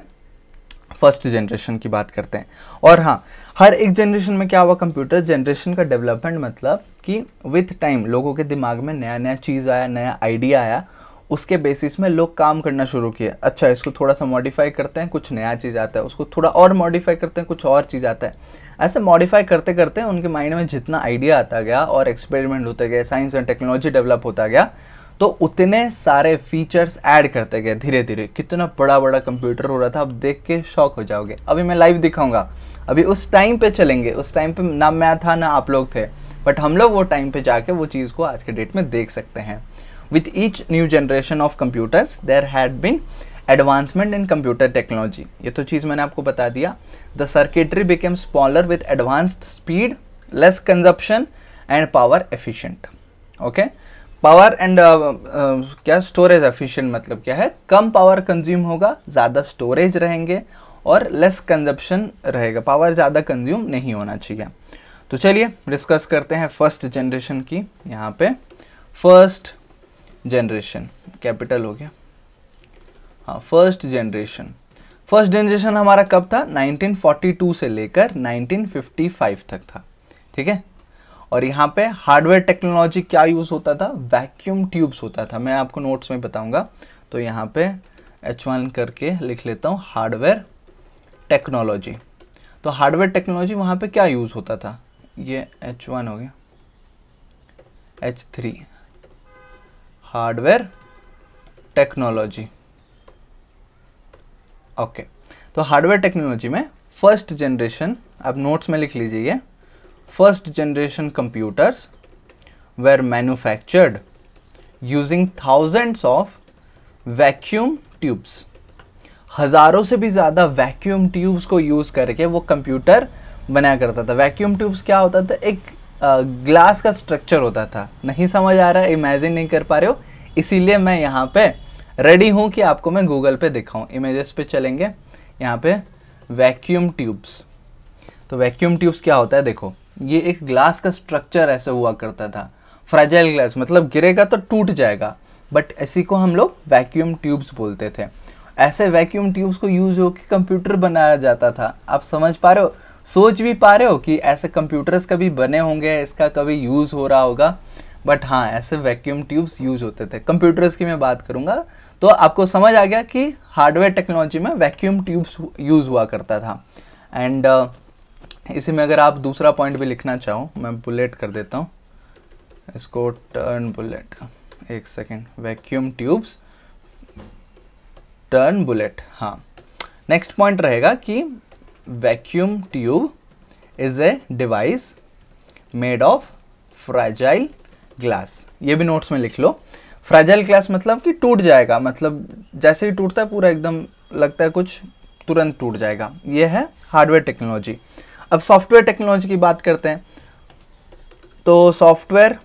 फर्स्ट जनरेशन की बात करते हैं. और हाँ, हर एक जनरेशन में क्या हुआ, कंप्यूटर जनरेशन का डेवलपमेंट मतलब कि विथ टाइम लोगों के दिमाग में नया नया चीज़ आया, नया आइडिया आया, उसके बेसिस में लोग काम करना शुरू किए. अच्छा, इसको थोड़ा सा मॉडिफाई करते हैं, कुछ नया चीज़ आता है, उसको थोड़ा और मॉडिफाई करते हैं, कुछ और चीज़ आता है. ऐसे मॉडिफाई करते करते उनके माइंड में जितना आइडिया आता गया और एक्सपेरिमेंट होते गए, साइंस एंड टेक्नोलॉजी डेवलप होता गया, तो उतने सारे फीचर्स ऐड करते गए धीरे धीरे. कितना बड़ा बड़ा कंप्यूटर हो रहा था, आप देख के शॉक हो जाओगे. अभी मैं लाइव दिखाऊंगा, अभी उस टाइम पे चलेंगे. उस टाइम पे ना मैं था ना आप लोग थे, बट हम लोग वो टाइम पे जाके वो चीज़ को आज के डेट में देख सकते हैं. With each new generation of computers, there had been advancement in computer technology. ये तो चीज़ मैंने आपको बता दिया. The circuitry became smaller with advanced speed, less consumption and power efficient. Okay? Power and क्या storage efficient मतलब क्या है, कम power consume होगा, ज़्यादा storage रहेंगे और less consumption रहेगा, power ज़्यादा consume नहीं होना चाहिए. तो चलिए डिस्कस करते हैं फर्स्ट जनरेशन की. यहाँ पे फर्स्ट जनरेशन कैपिटल हो गया, हाँ, फर्स्ट जनरेशन हमारा कब था, 1942 से लेकर 1955 तक था, ठीक है. और यहाँ पे हार्डवेयर टेक्नोलॉजी क्या यूज़ होता था, वैक्यूम ट्यूब्स होता था. मैं आपको नोट्स में बताऊंगा. तो यहाँ पे H1 करके लिख लेता हूँ, हार्डवेयर टेक्नोलॉजी. तो हार्डवेयर टेक्नोलॉजी वहाँ पे क्या यूज़ होता था, ये H1 हो गया, H3 हार्डवेयर टेक्नोलॉजी. ओके, तो हार्डवेयर टेक्नोलॉजी में फर्स्ट जनरेशन, आप नोट्स में लिख लीजिए, first generation computers were manufactured using thousands of vacuum tubes. हज़ारों से भी ज़्यादा वैक्यूम ट्यूब्स को यूज़ करके वो कंप्यूटर बनाया करता था. वैक्यूम ट्यूब्स क्या होता था, एक ग्लास का स्ट्रक्चर होता था. नहीं समझ आ रहा है, इमेजिन नहीं कर पा रहे हो, इसीलिए मैं यहाँ पे रेडी हूँ कि आपको मैं गूगल पे दिखाऊँ. इमेजेस पे चलेंगे, यहाँ पे वैक्यूम ट्यूब्स. तो वैक्यूम ट्यूब्स क्या होता है, देखो, ये एक ग्लास का स्ट्रक्चर ऐसे हुआ करता था. फ्रेजाइल ग्लास मतलब गिरेगा तो टूट जाएगा, बट इसी को हम लोग वैक्यूम ट्यूब्स बोलते थे. ऐसे वैक्यूम ट्यूब्स को यूज होकर कंप्यूटर बनाया जाता था. आप समझ पा रहे हो, सोच भी पा रहे हो कि ऐसे कंप्यूटर्स कभी बने होंगे, इसका कभी यूज़ हो रहा होगा. बट हाँ, ऐसे वैक्यूम ट्यूब्स यूज होते थे. कंप्यूटर्स की मैं बात करूँगा तो आपको समझ आ गया कि हार्डवेयर टेक्नोलॉजी में वैक्यूम ट्यूब्स यूज़ हुआ करता था. एंड इसी में अगर आप दूसरा पॉइंट भी लिखना चाहो, मैं बुलेट कर देता हूँ इसको, टर्न बुलेट, एक second, vacuum tubes turn bullet. हाँ, नेक्स्ट पॉइंट रहेगा कि vacuum tube is a device made of fragile glass. ये भी नोट्स में लिख लो. फ्रेजाइल ग्लास मतलब कि टूट जाएगा, मतलब जैसे ही टूटता है पूरा एकदम लगता है कुछ तुरंत टूट जाएगा. ये है हार्डवेयर टेक्नोलॉजी. अब सॉफ्टवेयर टेक्नोलॉजी की बात करते हैं. तो सॉफ्टवेयर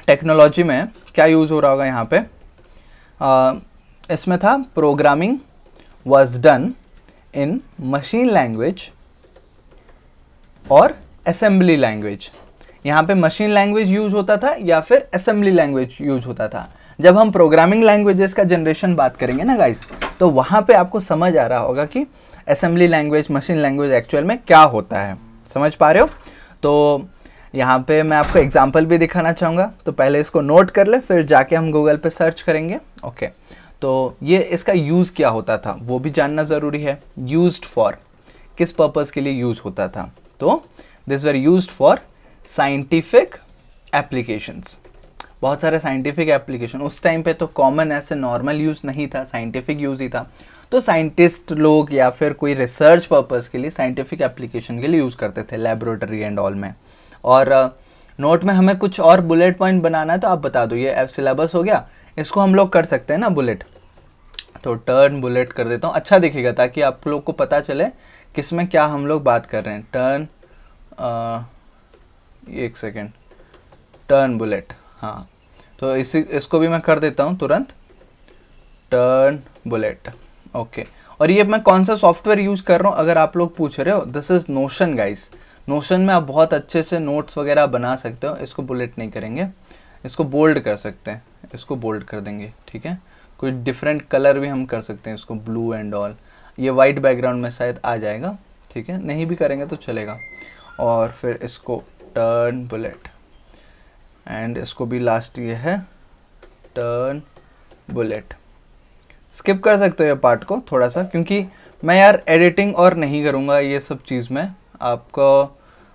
टेक्नोलॉजी में क्या यूज़ हो रहा होगा यहाँ पे, इसमें था programming was done in machine language और असेंबली लैंग्वेज. यहाँ पे मशीन लैंग्वेज यूज होता था या फिर असेंबली लैंग्वेज यूज होता था. जब हम प्रोग्रामिंग लैंग्वेजेस का जनरेशन बात करेंगे ना गाइस, तो वहाँ पे आपको समझ आ रहा होगा कि assembly language, machine language actual में क्या होता है. समझ पा रहे हो. तो यहाँ पे मैं आपको एग्जांपल भी दिखाना चाहूँगा, तो पहले इसको नोट कर ले, फिर जाके हम गूगल पे सर्च करेंगे। ओके, तो ये इसका यूज़ क्या होता था वो भी जानना ज़रूरी है। यूज्ड फॉर, किस पर्पज़ के लिए यूज़ होता था, तो this were used for scientific applications. बहुत सारे साइंटिफिक एप्लीकेशन, उस टाइम पे तो कॉमन ऐसे नॉर्मल यूज़ नहीं था, साइंटिफिक यूज़ ही था। तो साइंटिस्ट लोग या फिर कोई रिसर्च पर्पज़ के लिए साइंटिफिक एप्लीकेशन के लिए यूज़ करते थे लेबोरेटरी एंड ऑल में। और नोट में हमें कुछ और बुलेट पॉइंट बनाना है, तो आप बता दो। ये सिलेबस हो गया, इसको हम लोग कर सकते हैं ना बुलेट, तो टर्न बुलेट कर देता हूँ, अच्छा दिखेगा ताकि आप लोग को पता चले किसमें क्या हम लोग बात कर रहे हैं। टर्न, एक सेकेंड, टर्न बुलेट, हाँ, तो इसको भी मैं कर देता हूँ तुरंत, टर्न बुलेट। ओके, और ये मैं कौन सा सॉफ्टवेयर यूज़ कर रहा हूँ अगर आप लोग पूछ रहे हो, this is notion guys. Notion में आप बहुत अच्छे से नोट्स वगैरह बना सकते हो। इसको बुलेट नहीं करेंगे, इसको बोल्ड कर सकते हैं, इसको बोल्ड कर देंगे, ठीक है। कोई डिफरेंट कलर भी हम कर सकते हैं, इसको ब्लू एंड ऑल। ये वाइट बैकग्राउंड में शायद आ जाएगा, ठीक है, नहीं भी करेंगे तो चलेगा। और फिर इसको टर्न बुलेट, एंड इसको भी लास्ट ये है टर्न बुलेट। स्किप कर सकते हो ये पार्ट को थोड़ा सा, क्योंकि मैं यार एडिटिंग और नहीं करूँगा ये सब चीज़ में। आपको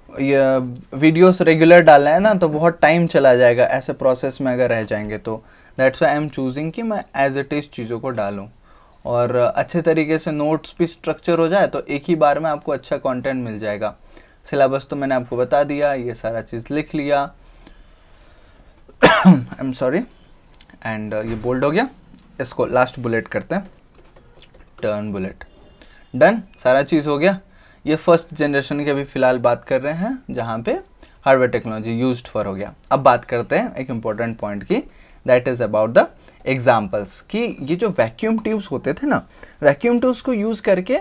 ये वीडियोस रेगुलर डालना है ना, तो बहुत टाइम चला जाएगा ऐसे प्रोसेस में अगर रह जाएंगे, तो that's why I am choosing कि मैं एज इट इज़ चीज़ों को डालूँ और अच्छे तरीके से नोट्स भी स्ट्रक्चर हो जाए, तो एक ही बार में आपको अच्छा कंटेंट मिल जाएगा। सिलेबस तो मैंने आपको बता दिया, ये सारा चीज़ लिख लिया, आई एम सॉरी, एंड ये बोल्ड हो गया। इसको लास्ट बुलेट करते हैं, टर्न बुलेट, डन, सारा चीज़ हो गया। ये फर्स्ट जनरेशन की अभी फ़िलहाल बात कर रहे हैं, जहाँ पे हार्डवेयर टेक्नोलॉजी यूज्ड फॉर हो गया। अब बात करते हैं एक इम्पॉर्टेंट पॉइंट की, that is about the examples, कि ये जो वैक्यूम ट्यूब्स होते थे ना, वैक्यूम ट्यूब्स को यूज़ करके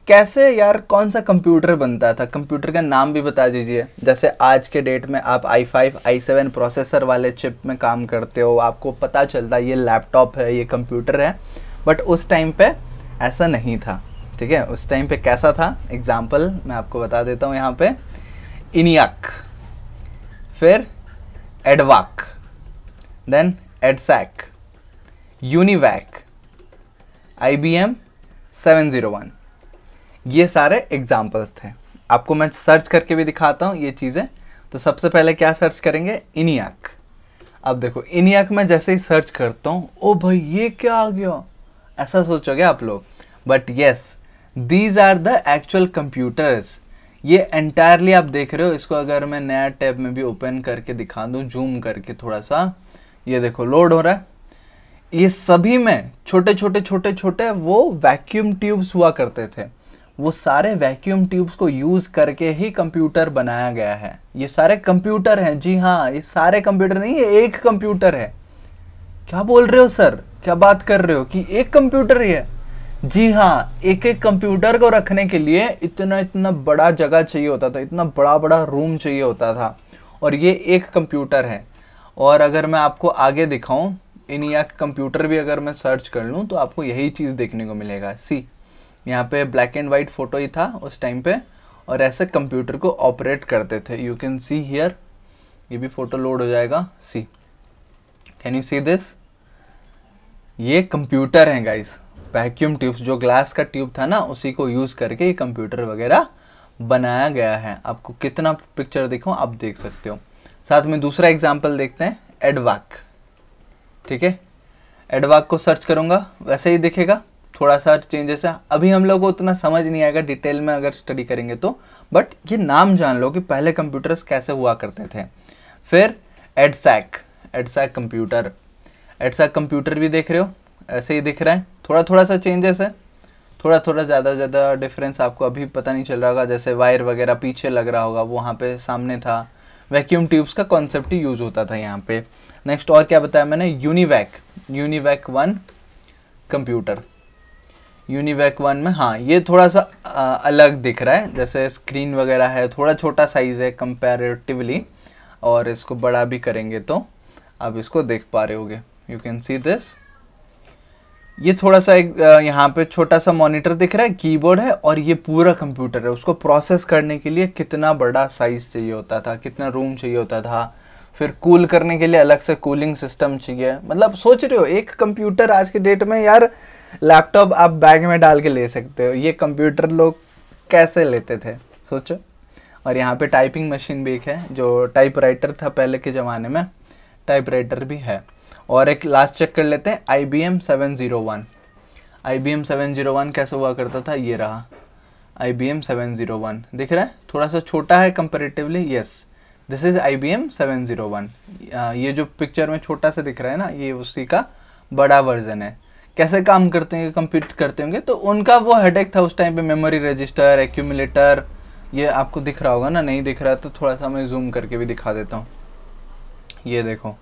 कैसे यार कौन सा कंप्यूटर बनता था, कंप्यूटर का नाम भी बता दीजिए। जैसे आज के डेट में आप i5 i7 प्रोसेसर वाले चिप में काम करते हो, आपको पता चलता है ये लैपटॉप है, ये कंप्यूटर है, बट उस टाइम पे ऐसा नहीं था, ठीक है। उस टाइम पे कैसा था, एग्जाम्पल मैं आपको बता देता हूँ यहाँ पे। इनियाक, फिर एडवाक, देन एडसैक, यूनिवैक, IBM 701, ये सारे एग्जाम्पल्स थे। आपको मैं सर्च करके भी दिखाता हूँ ये चीज़ें। तो सबसे पहले क्या सर्च करेंगे, इनियाक। अब देखो इनियाक में जैसे ही सर्च करता हूँ, ओ भाई ये क्या आ गया, ऐसा सोचोगे आप लोग, but yes, these are the actual computers. ये एंटायरली आप देख रहे हो, इसको अगर मैं नया टैब में भी ओपन करके दिखा दूँ, जूम करके थोड़ा सा, ये देखो लोड हो रहा है। ये सभी में छोटे छोटे छोटे छोटे वो वैक्यूम ट्यूब्स हुआ करते थे। वो सारे वैक्यूम ट्यूब्स को यूज़ करके ही कंप्यूटर बनाया गया है। ये सारे कंप्यूटर हैं, जी हाँ, ये सारे कंप्यूटर नहीं, ये एक कंप्यूटर है। क्या बोल रहे हो सर, क्या बात कर रहे हो कि एक कंप्यूटर ही है? जी हाँ, एक एक कंप्यूटर को रखने के लिए इतना इतना बड़ा जगह चाहिए होता था, इतना बड़ा बड़ा रूम चाहिए होता था, और ये एक कंप्यूटर है। और अगर मैं आपको आगे दिखाऊं, इनियाक कंप्यूटर भी अगर मैं सर्च कर लूं, तो आपको यही चीज़ देखने को मिलेगा। सी, यहाँ पे ब्लैक एंड वाइट फ़ोटो ही था उस टाइम पे, और ऐसे कंप्यूटर को ऑपरेट करते थे। यू कैन सी हियर, ये भी फ़ोटो लोड हो जाएगा। सी, कैन यू सी दिस, ये कंप्यूटर हैं गाइस। वैक्यूम ट्यूब्स, जो ग्लास का ट्यूब था ना, उसी को यूज़ करके ये कंप्यूटर वगैरह बनाया गया है। आपको कितना पिक्चर दिखाऊं, आप देख सकते हो। साथ में दूसरा एग्जाम्पल देखते हैं, एडवाक, ठीक है। एडवाक को सर्च करूँगा, वैसे ही दिखेगा, थोड़ा सा चेंजेस है। अभी हम लोग को उतना समझ नहीं आएगा डिटेल में अगर स्टडी करेंगे तो, बट ये नाम जान लो कि पहले कंप्यूटर्स कैसे हुआ करते थे। फिर EDSAC, EDSAC computer, EDSAC computer भी देख रहे हो, ऐसे ही दिख रहा है, थोड़ा थोड़ा सा चेंजेस है, थोड़ा थोड़ा ज़्यादा डिफरेंस आपको अभी पता नहीं चल रहा होगा। जैसे वायर वगैरह पीछे लग रहा होगा, वो वहाँ पे सामने था। वैक्यूम ट्यूब्स का कॉन्सेप्ट ही यूज़ होता था यहाँ पे। नेक्स्ट और क्या बताया मैंने, यूनिवैक, यूनिवैक 1 कंप्यूटर। यूनिवैक 1 में हाँ, ये थोड़ा सा अलग दिख रहा है, जैसे स्क्रीन वगैरह है, थोड़ा छोटा साइज़ है कंपैरेटिवली, और इसको बड़ा भी करेंगे तो आप इसको देख पा रहे होगे। यू कैन सी दिस, ये थोड़ा सा एक यहाँ पे छोटा सा मॉनिटर दिख रहा है, कीबोर्ड है, और ये पूरा कंप्यूटर है। उसको प्रोसेस करने के लिए कितना बड़ा साइज चाहिए होता था, कितना रूम चाहिए होता था, फिर कूल करने के लिए अलग से कूलिंग सिस्टम चाहिए। मतलब सोच रहे हो, एक कंप्यूटर आज के डेट में यार, लैपटॉप आप बैग में डाल के ले सकते हो, ये कंप्यूटर लोग कैसे लेते थे सोचो। और यहाँ पे टाइपिंग मशीन भी एक है, जो टाइपराइटर था पहले के ज़माने में, टाइपराइटर भी है। और एक लास्ट चेक कर लेते हैं, IBM 701। IBM 701 कैसे हुआ करता था, ये रहा IBM 701, दिख रहा है, थोड़ा सा छोटा है comparatively. Yes, this is IBM 701। ये जो पिक्चर में छोटा सा दिख रहा है ना, ये उसी का बड़ा वर्जन है। कैसे काम करते हैं, कंप्यूट करते होंगे, तो उनका वो हेडेक था उस टाइम पे, मेमोरी रजिस्टर, एक्यूमुलेटर, ये आपको दिख रहा होगा ना, नहीं दिख रहा है तो थोड़ा सा मैं जूम करके भी दिखा देता हूँ। ये देखो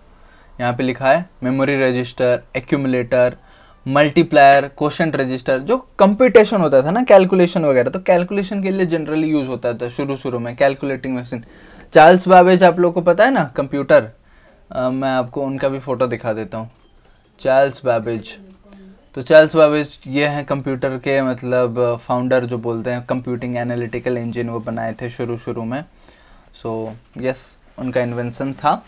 यहाँ पे लिखा है memory register, accumulator, multiplier, quotient register. जो कंप्यूटेशन होता था ना, कैलकुलेशन वगैरह, तो कैलकुलेशन के लिए जनरली यूज़ होता था शुरू में, कैलकुलेटिंग मशीन। चार्ल्स बाबेज आप लोग को पता है ना, कंप्यूटर, मैं आपको उनका भी फ़ोटो दिखा देता हूँ, चार्ल्स बाबेज। तो चार्ल्स बाबेज ये हैं कंप्यूटर के मतलब फाउंडर, जो बोलते हैं कंप्यूटिंग एनालिटिकल इंजन वो बनाए थे शुरू में। सो यस, उनका इन्वेंशन था।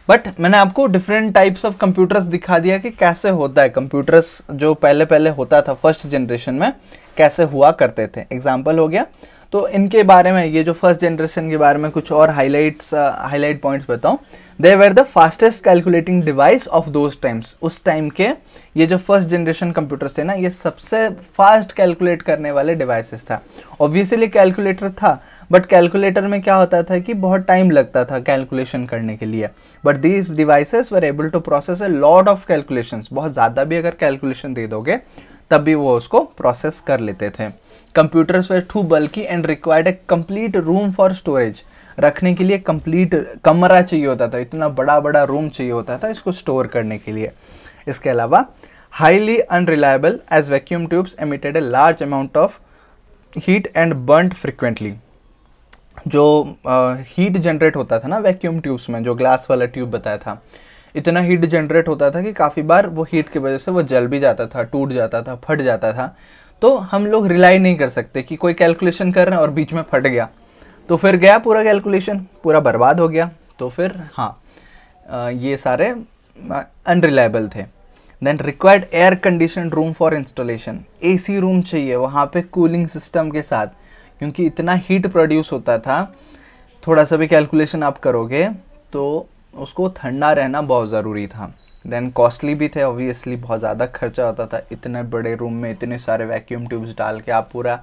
बट मैंने आपको डिफरेंट टाइप्स ऑफ कंप्यूटर्स दिखा दिया कि कैसे होता है कंप्यूटर्स, जो पहले होता था फर्स्ट जनरेशन में, कैसे हुआ करते थे। एग्जाम्पल हो गया। तो इनके बारे में, ये जो फर्स्ट जनरेशन के बारे में कुछ और हाईलाइट पॉइंट्स बताऊं। They were the fastest calculating device of those times. उस टाइम के ये जो फर्स्ट जनरेशन कंप्यूटर्स थे ना, ये सबसे फास्ट कैलकुलेट करने वाले डिवाइसेस था। ऑब्वियसली कैलकुलेटर था, बट कैलकुलेटर में क्या होता था कि बहुत टाइम लगता था कैलकुलेशन करने के लिए। But these devices were able to process a lot of calculations. बहुत ज़्यादा भी अगर कैलकुलेशन दे दोगे तब भी वो उसको प्रोसेस कर लेते थे। Computers were too bulky and required a complete room for storage. रखने के लिए कंप्लीट कमरा चाहिए होता था, इतना बड़ा रूम चाहिए होता था इसको स्टोर करने के लिए। इसके अलावा highly unreliable as vacuum tubes emitted a large amount of heat and burned frequently. जो हीट जनरेट होता था ना वैक्यूम ट्यूब्स में, जो ग्लास वाला ट्यूब बताया था, इतना हीट जनरेट होता था कि काफ़ी बार वो हीट की वजह से वो जल भी जाता था, टूट जाता था, फट जाता था। तो हम लोग रिलाई नहीं कर सकते कि कोई कैलकुलेशन कर रहे हैं और बीच में फट गया तो फिर गया पूरा कैलकुलेशन, पूरा बर्बाद हो गया। तो फिर ये सारे अनरिलायबल थे। Then required air condition room for installation. AC room चाहिए वहाँ पे कूलिंग सिस्टम के साथ, क्योंकि इतना हीट प्रोड्यूस होता था। थोड़ा सा भी कैलकुलेशन आप करोगे तो उसको ठंडा रहना बहुत ज़रूरी था। देन कॉस्टली भी थे, ऑब्वियसली बहुत ज़्यादा खर्चा होता था। इतने बड़े रूम में इतने सारे वैक्यूम ट्यूब्स डाल के आप पूरा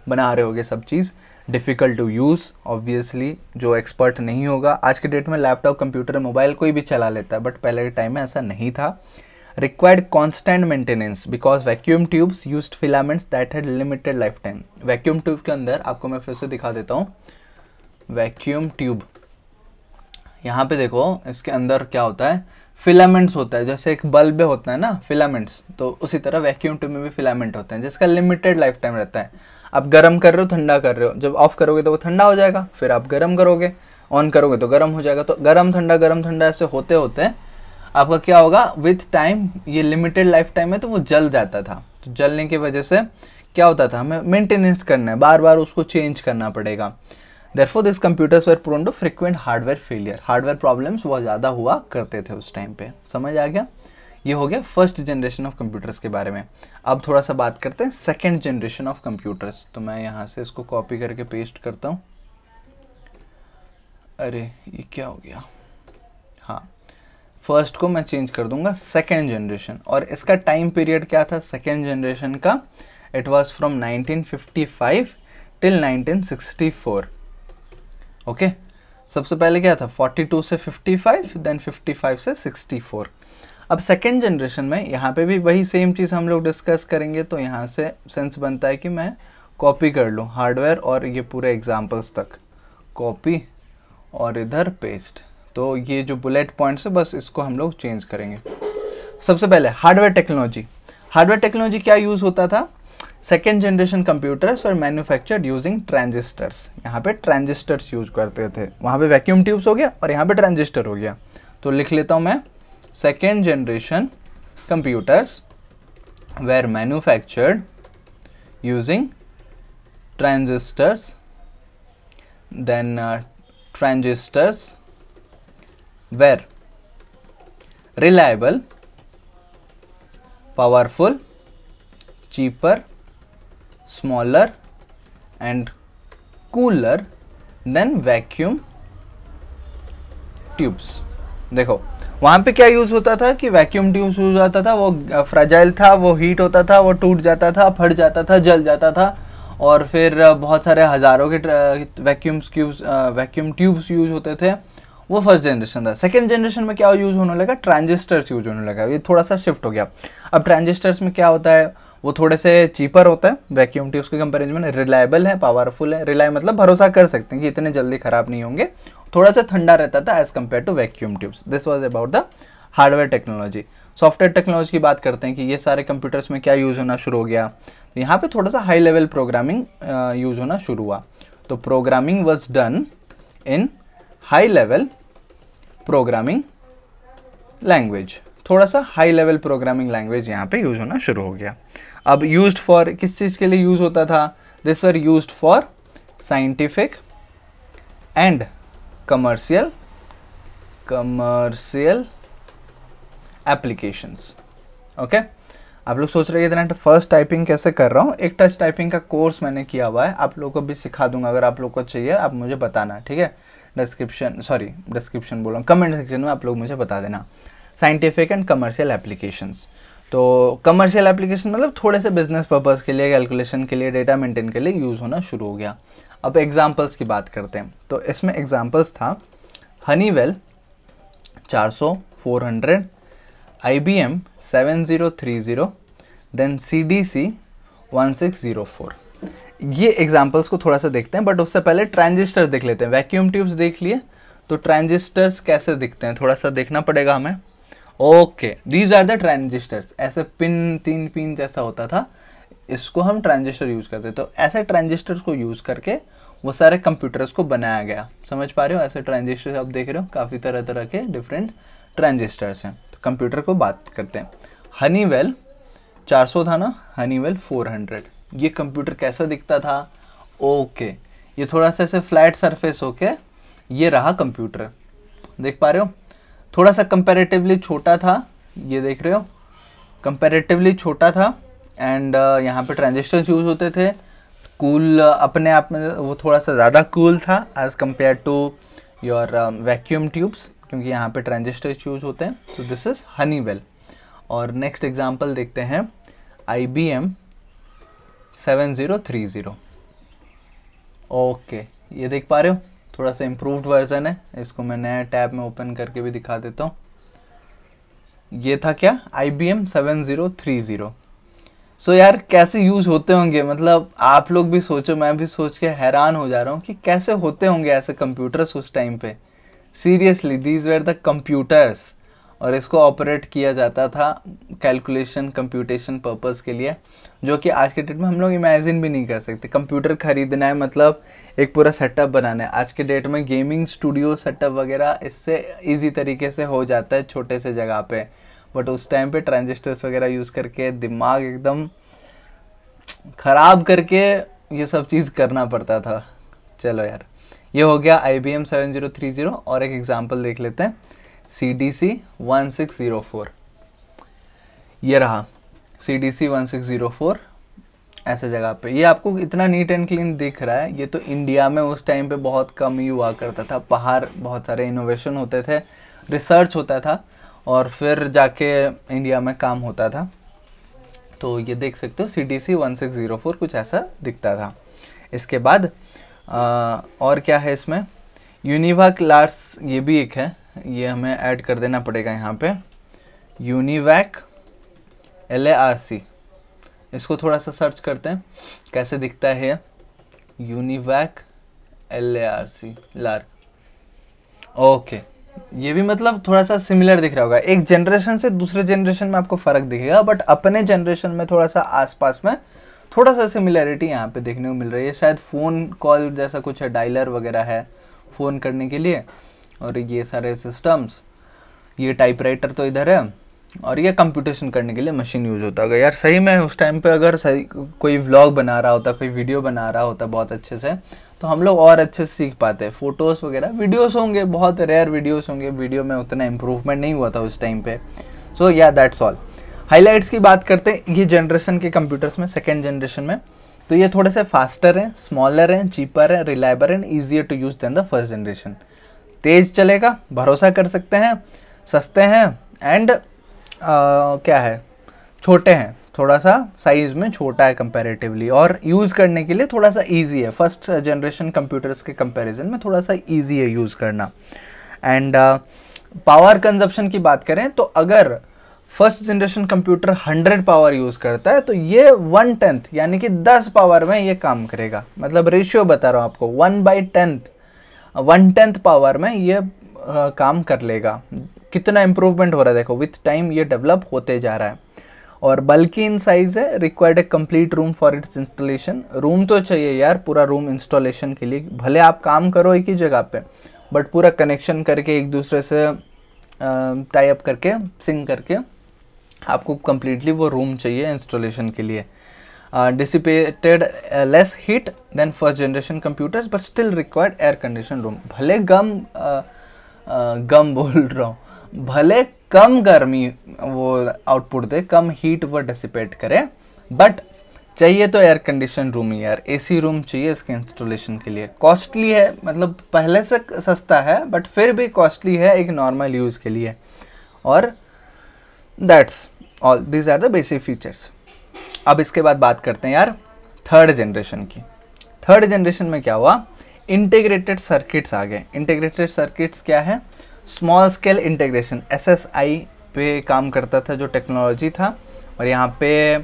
बना रहे होगे सब चीज़। डिफ़िकल्ट टू यूज़, ऑब्वियसली जो एक्सपर्ट नहीं होगा। आज के डेट में लैपटॉप, कंप्यूटर, मोबाइल कोई भी चला लेता है, बट पहले के टाइम में ऐसा नहीं था। Required constant maintenance because vacuum tubes used filaments that had limited life time. Vacuum tube के अंदर आपको मैं फिर से दिखा देता हूँ। वैक्यूम ट्यूब, यहाँ पे देखो, इसके अंदर क्या होता है, फिलामेंट्स होता है। जैसे एक बल्ब में होता है ना फिलामेंट्स, तो उसी तरह वैक्यूम ट्यूब में भी फिलामेंट होते हैं, जिसका लिमिटेड लाइफ टाइम रहता है। आप गर्म कर रहे हो, ठंडा कर रहे हो, जब ऑफ करोगे तो वो ठंडा हो जाएगा, फिर आप गर्म करोगे, ऑन करोगे तो गर्म हो जाएगा। तो गर्म ठंडा ऐसे होते होते आपका क्या होगा, विथ टाइम, ये लिमिटेड लाइफ टाइम है तो वो जल जाता था। तो जलने की वजह से क्या होता था, हमें मेंटेनेंस करना है, बार बार उसको चेंज करना पड़ेगा। Therefore, these computers were prone to frequent hardware failure. Hardware problems बहुत ज़्यादा हुआ करते थे उस टाइम पे। समझ आ गया? ये हो गया फर्स्ट जनरेशन ऑफ कंप्यूटर्स के बारे में। अब थोड़ा सा बात करते हैं सेकेंड जनरेशन ऑफ कंप्यूटर्स। तो मैं यहाँ से इसको कॉपी करके पेस्ट करता हूँ। अरे ये क्या हो गया, हाँ, फर्स्ट को मैं चेंज कर दूंगा सेकेंड जनरेशन। और इसका टाइम पीरियड क्या था सेकेंड जनरेशन का? It was from 1955 till 1964। Okay, सबसे पहले क्या था, 42 से 55, देन 55 से 64। अब सेकेंड जनरेशन में यहाँ पे भी वही सेम चीज़ हम लोग डिस्कस करेंगे। तो यहाँ से सेंस बनता है कि मैं कॉपी कर लूँ हार्डवेयर और ये पूरे एग्जाम्पल्स तक, कॉपी और इधर पेस्ट। तो ये जो बुलेट पॉइंट्स है बस इसको हम लोग चेंज करेंगे। सबसे पहले हार्डवेयर टेक्नोलॉजी। हार्डवेयर टेक्नोलॉजी क्या यूज़ होता था? सेकेंड जनरेशन कंप्यूटर्स वर मैन्युफैक्चर्ड यूजिंग ट्रांजिस्टर्स। यहाँ पे ट्रांजिस्टर्स यूज करते थे, वहाँ पे वैक्यूम ट्यूब्स हो गया और यहाँ पे ट्रांजिस्टर हो गया। तो लिख लेता हूँ मैं, second generation computers were manufactured using transistors, then transistors were reliable, powerful, cheaper, smaller and cooler than vacuum tubes. देखो वहाँ पे क्या यूज़ होता था कि वैक्यूम ट्यूब्स यूज होता था, वो फ्रेजाइल था, वो हीट होता था, वो टूट जाता था, फट जाता था, जल जाता था, और फिर बहुत सारे हज़ारों के वैक्यूम ट्यूब्स यूज होते थे। वो फर्स्ट जनरेशन था। सेकेंड जनरेशन में क्या यूज़ होने लगा, ट्रांजिस्टर्स यूज होने लगा। ये थोड़ा सा शिफ्ट हो गया। अब ट्रांजिस्टर्स में क्या होता है, वो थोड़े से चीपर होता है वैक्यूम ट्यूब्स के कंपेरिजन में, रिलायबल है, पावरफुल है। रिलाय मतलब भरोसा कर सकते हैं कि इतने जल्दी ख़राब नहीं होंगे, थोड़ा सा ठंडा रहता था as compare to vacuum tubes. This was about the hardware technology. Software technology की बात करते हैं कि ये सारे कंप्यूटर्स में क्या यूज़ होना शुरू हो गया। तो यहाँ पे थोड़ा सा हाई लेवल प्रोग्रामिंग यूज़ होना शुरू हुआ। तो programming was done in high level programming language. थोड़ा सा हाई लेवल प्रोग्रामिंग लैंग्वेज यहाँ पे यूज़ होना शुरू हो गया। अब यूज्ड फॉर किस चीज़ के लिए यूज़ होता था, this were used for scientific and commercial applications. Okay, आप लोग सोच रहे हैं फर्स्ट टाइपिंग कैसे कर रहा हूँ। एक टच टाइपिंग का कोर्स मैंने किया हुआ है, आप लोगों को भी सिखा दूंगा। अगर आप लोग को चाहिए आप मुझे बताना, ठीक है। डिस्क्रिप्शन बोल रहा हूँ, कमेंट सेक्शन में आप लोग मुझे बता देना। Scientific and commercial applications. तो कमर्शियल एप्लीकेशन मतलब थोड़े से बिजनेस पर्पज़ के लिए, कैलकुलेशन के लिए, डेटा मेंटेन के लिए यूज़ होना शुरू हो गया। अब एग्जांपल्स की बात करते हैं। तो इसमें एग्जांपल्स था हनीवेल 400 400, IBM 7030, देन CDC 1604। ये एग्जांपल्स को थोड़ा सा देखते हैं, बट उससे पहले ट्रांजिस्टर देख लेते हैं। वैक्यूम ट्यूब्स देख लिए, तो ट्रांजिस्टर्स कैसे दिखते हैं थोड़ा सा देखना पड़ेगा हमें। Okay, these are the transistors. ऐसे पिन, 3 पिन जैसा होता था, इसको हम ट्रांजिस्टर यूज़ करते। तो ऐसे ट्रांजिस्टर्स को यूज़ करके वो सारे कंप्यूटर्स को बनाया गया। समझ पा रहे हो, ऐसे ट्रांजिस्टर्स आप देख रहे हो, काफ़ी तरह तरह के डिफरेंट ट्रांजिस्टर्स हैं। तो कंप्यूटर को बात करते हैं। हनीवेल 400 था ना, हनीवेल 400। ये कंप्यूटर कैसा दिखता था, ओके, ये थोड़ा सा ऐसे फ्लैट सरफेस होके ये रहा कंप्यूटर, देख पा रहे हो। थोड़ा सा कंपैरेटिवली छोटा था, ये देख रहे हो, कंपैरेटिवली छोटा था। एंड यहाँ पे ट्रांजिस्टर्स यूज़ होते थे। कूल अपने आप में वो थोड़ा सा ज़्यादा कूल था as compare to your vacuum tubes, क्योंकि यहाँ पे ट्रांजिस्टर्स यूज़ होते हैं। तो दिस इज़ हनीवेल। और नेक्स्ट एग्जांपल देखते हैं IBM 7030। ओके, ये देख पा रहे हो, थोड़ा सा इम्प्रूव्ड वर्जन है। इसको मैं नया टैब में ओपन करके भी दिखा देता हूँ। ये था क्या, IBM 7030। सो यार कैसे यूज़ होते होंगे, मतलब आप लोग भी सोचो, मैं भी सोच के हैरान हो जा रहा हूँ कि कैसे होते होंगे ऐसे कंप्यूटर्स उस टाइम पे। Seriously these were the computers. और इसको ऑपरेट किया जाता था कैलकुलेशन, कंप्यूटेशन पर्पज़ के लिए, जो कि आज के डेट में हम लोग इमेजिन भी नहीं कर सकते। कंप्यूटर खरीदना है मतलब एक पूरा सेटअप बनाना है। आज के डेट में गेमिंग स्टूडियो सेटअप वगैरह इससे इजी तरीके से हो जाता है छोटे से जगह पे, बट उस टाइम पे ट्रांजिस्टर्स वगैरह यूज़ करके दिमाग एकदम ख़राब करके ये सब चीज़ करना पड़ता था। चलो यार, ये हो गया IBM 7030। और एक एग्जांपल देख लेते हैं, CDC 1604। ये रहा CDC 1604 ऐसे जगह पे। ये आपको इतना नीट एंड क्लीन दिख रहा है, ये तो इंडिया में उस टाइम पे बहुत कम ही हुआ करता था। बाहर बहुत सारे इनोवेशन होते थे, रिसर्च होता था, और फिर जाके इंडिया में काम होता था। तो ये देख सकते हो CDC 1604 कुछ ऐसा दिखता था। इसके बाद और क्या है इसमें, यूनिवाक लार्स, ये भी एक है, ये हमें ऐड कर देना पड़ेगा यहाँ पे। यूनिवैक LARC, इसको थोड़ा सा सर्च करते हैं कैसे दिखता है। UNIVAC LARC lark. ओके, ये भी मतलब थोड़ा सा सिमिलर दिख रहा होगा। एक जनरेशन से दूसरे जनरेशन में आपको फ़र्क दिखेगा, बट अपने जनरेशन में थोड़ा सा आसपास में थोड़ा सा सिमिलरिटी यहाँ पे देखने को मिल रही है। शायद फ़ोन कॉल जैसा कुछ है, डायलर वगैरह है फ़ोन करने के लिए, और ये सारे सिस्टम्स। ये टाइपराइटर तो इधर है, और ये कंप्यूटेशन करने के लिए मशीन यूज़ होता होगा। यार सही में उस टाइम पे अगर सही कोई व्लॉग बना रहा होता, कोई वीडियो बना रहा होता बहुत अच्छे से, तो हम लोग और अच्छे से सीख पाते। फ़ोटोज़ वगैरह, वीडियोस होंगे, बहुत रेयर वीडियोस होंगे, वीडियो में उतना इम्प्रूवमेंट नहीं हुआ था उस टाइम पे। सो या दैट्स ऑल। हाईलाइट्स की बात करते हैं ये जनरेशन के कंप्यूटर्स में, सेकेंड जनरेशन में, तो ये थोड़े से फास्टर हैं, स्मॉलर हैं, चीपर हैं, reliable and easier to use than the first generation. तेज़ चलेगा, भरोसा कर सकते हैं, सस्ते हैं एंड क्या है, छोटे हैं, थोड़ा सा साइज़ में छोटा है कंपैरेटिवली, और यूज़ करने के लिए थोड़ा सा इजी है। फर्स्ट जनरेशन कंप्यूटर्स के कंपैरिजन में थोड़ा सा इजी है यूज़ करना। एंड पावर कंजप्शन की बात करें तो अगर first generation computer 100 power use करता है तो ये 1/10 यानी कि 10 पावर में ये काम करेगा। मतलब रेशियो बता रहा हूँ आपको, 1/10 पावर में ये काम कर लेगा। कितना इम्प्रूवमेंट हो रहा है देखो, विथ टाइम ये डेवलप होते जा रहा है। और बल्कि इन साइज है, required a complete room for its installation. Room तो चाहिए यार, पूरा रूम इंस्टॉलेशन के लिए। भले आप काम करो एक ही जगह पे, बट पूरा कनेक्शन करके एक दूसरे से टाई अप करके, सिंक करके, आपको कम्प्लीटली वो रूम चाहिए इंस्टॉलेशन के लिए। Dissipated less heat than first generation computers but still required air condition room. भले गम बोल रहा हूँ, भले कम गर्मी वो आउटपुट दे, कम हीट वो डिसिपेट करे, बट चाहिए तो एयर कंडीशन रूम ही यार, एसी रूम चाहिए इसके इंस्टॉलेशन के लिए। कॉस्टली है, मतलब पहले से सस्ता है बट फिर भी कॉस्टली है एक नॉर्मल यूज़ के लिए। और that's all, these are the basic features. अब इसके बाद बात करते हैं यार थर्ड जनरेशन की। थर्ड जनरेशन में क्या हुआ, इंटीग्रेटेड सर्किट्स आ गए। इंटीग्रेटेड सर्किट्स क्या है, स्मॉल स्केल इंटीग्रेशन, SSI पे काम करता था जो टेक्नोलॉजी था। और यहाँ पे